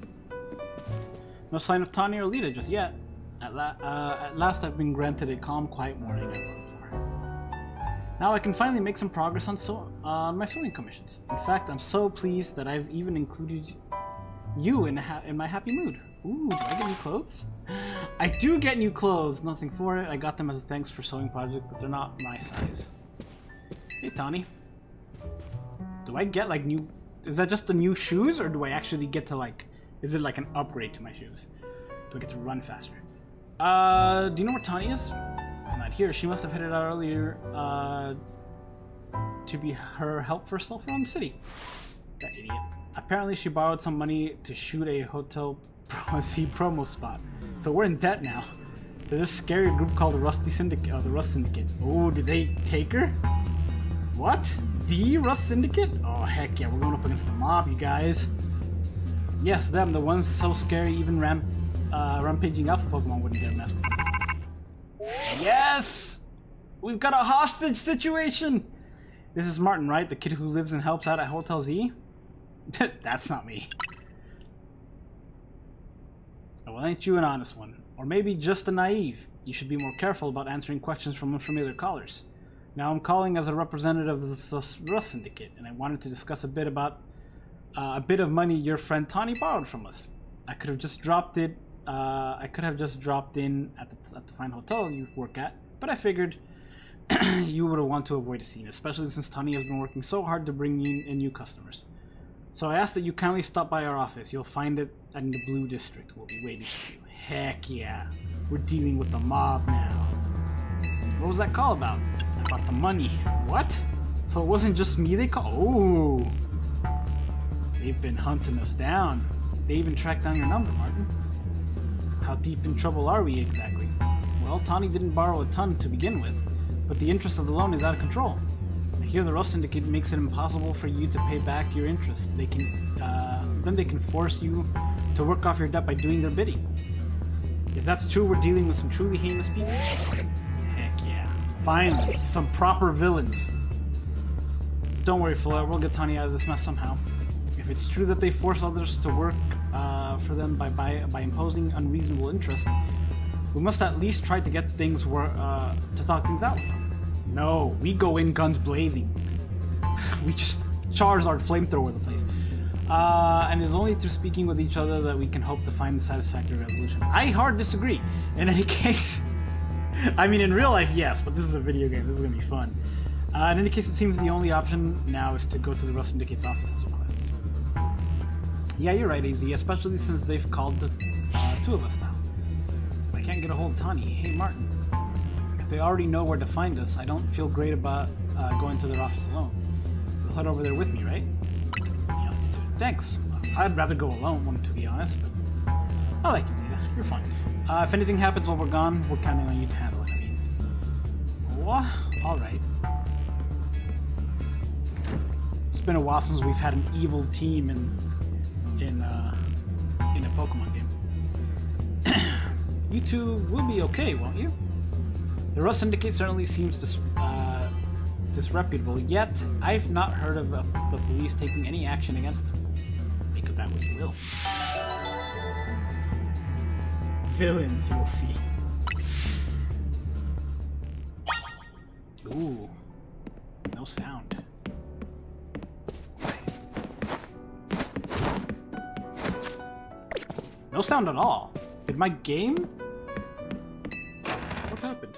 No sign of Tanya or Lita just yet. At last I've been granted a calm, quiet morning I've worked for. Now I can finally make some progress on my sewing commissions. In fact, I'm so pleased that I've even included you in my happy mood. Ooh, do I get new clothes? I do get new clothes. Nothing for it. I got them as a thanks for sewing project, but they're not my size. Hey, Tawny. Do I get like new... Is that just the new shoes, or do I actually get to like... Is it like an upgrade to my shoes? Do I get to run faster? Do you know where Tawny is? Not here. She must have headed out earlier to be her help for herself around the city. That idiot. Apparently she borrowed some money to shoot a Hotel promo spot. So we're in debt now. There's this scary group called the Rusty Syndicate. The Rust Syndicate. Oh, did they take her? What? The Rust Syndicate? Oh, heck yeah. We're going up against the mob, you guys. Yes, them. The ones so scary even rampaging alpha Pokemon wouldn't dare mess with them. Yes! We've got a hostage situation! This is Martin, right? The kid who lives and helps out at Hotel Z? That's not me. Oh, well, ain't you an honest one? Or maybe just a naive. You should be more careful about answering questions from unfamiliar callers. Now I'm calling as a representative of the Rust Syndicate, and I wanted to discuss a bit about a bit of money your friend Tawny borrowed from us. I could have just dropped it. I could have just dropped in at the fine hotel you work at, but I figured you would want to avoid a scene, especially since Tawny has been working so hard to bring in new customers. So I ask that you kindly stop by our office. You'll find it in the Blue District. We'll be waiting for you. Heck yeah. We're dealing with the mob now. What was that call about? About the money. What? So it wasn't just me they called? Oh. They've been hunting us down. They even tracked down your number, Martin. How deep in trouble are we exactly? Well, Tawny didn't borrow a ton to begin with, but the interest of the loan is out of control. I hear the Rust Syndicate makes it impossible for you to pay back your interest. Then they can force you to work off your debt by doing their bidding. If that's true, we're dealing with some truly heinous people. Heck yeah. Finally, some proper villains. Don't worry, Fuller, we'll get Tawny out of this mess somehow. If it's true that they force others to work for them by imposing unreasonable interest, we must at least try to get things to talk things out with them. No, we go in guns blazing. We just Charizard flamethrower the place. And it's only through speaking with each other that we can hope to find a satisfactory resolution. I hard disagree. In any case, I mean, in real life, yes, but this is a video game. This is gonna be fun. In any case, it seems the only option now is to go to the Rust Syndicate's office as requested. Yeah, you're right, AZ, especially since they've called the two of us now. I can't get a hold of Tawny. Hey, Martin. If they already know where to find us, I don't feel great about going to their office alone. You'll head over there with me, right? Yeah, let's do it. Thanks. I'd rather go alone, to be honest, but I like you, Lita. You're fine. If anything happens while we're gone, we're counting on you to handle it, I mean. What? Alright. It's been a while since we've had an evil team in a Pokemon game. You two will be okay, won't you? The Rust Syndicate certainly seems disreputable, yet I've not heard of the police taking any action against them. Make of that what you will. Villains, you'll see. Ooh. No sound. No sound at all. Did my game? What happened?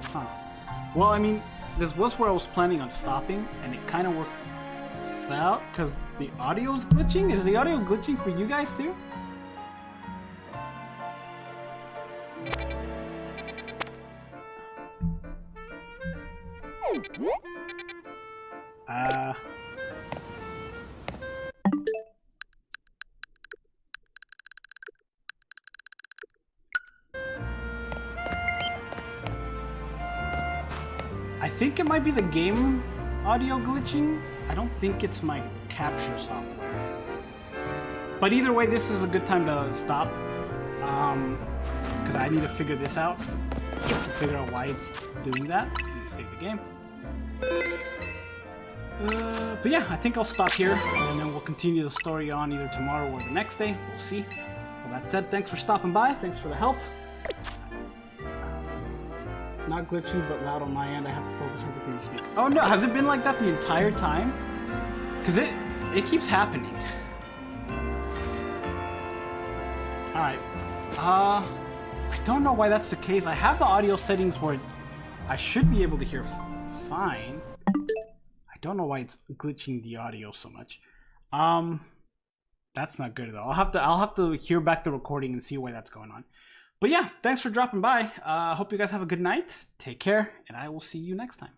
Huh. Well, I mean, this was where I was planning on stopping, and it kind of worked out because the audio's glitching. Is the audio glitching for you guys too? I think it might be the game audio glitching. I don't think it's my capture software. But either way, this is a good time to stop. Because I need to figure this out. To figure out why it's doing that. Let me save the game. But yeah, I think I'll stop here. And then we'll continue the story on either tomorrow or the next day. We'll see. Well, that said, thanks for stopping by. Thanks for the help. Not glitching, but loud on my end. I have to focus on the speak. Oh no, has it been like that the entire time? Because it keeps happening. Alright. I don't know why that's the case. I have the audio settings where I should be able to hear fine. I don't know why it's glitching the audio so much. That's not good at all. I'll have to hear back the recording and see why that's going on. But yeah, thanks for dropping by. Hope you guys have a good night. Take care, and I will see you next time.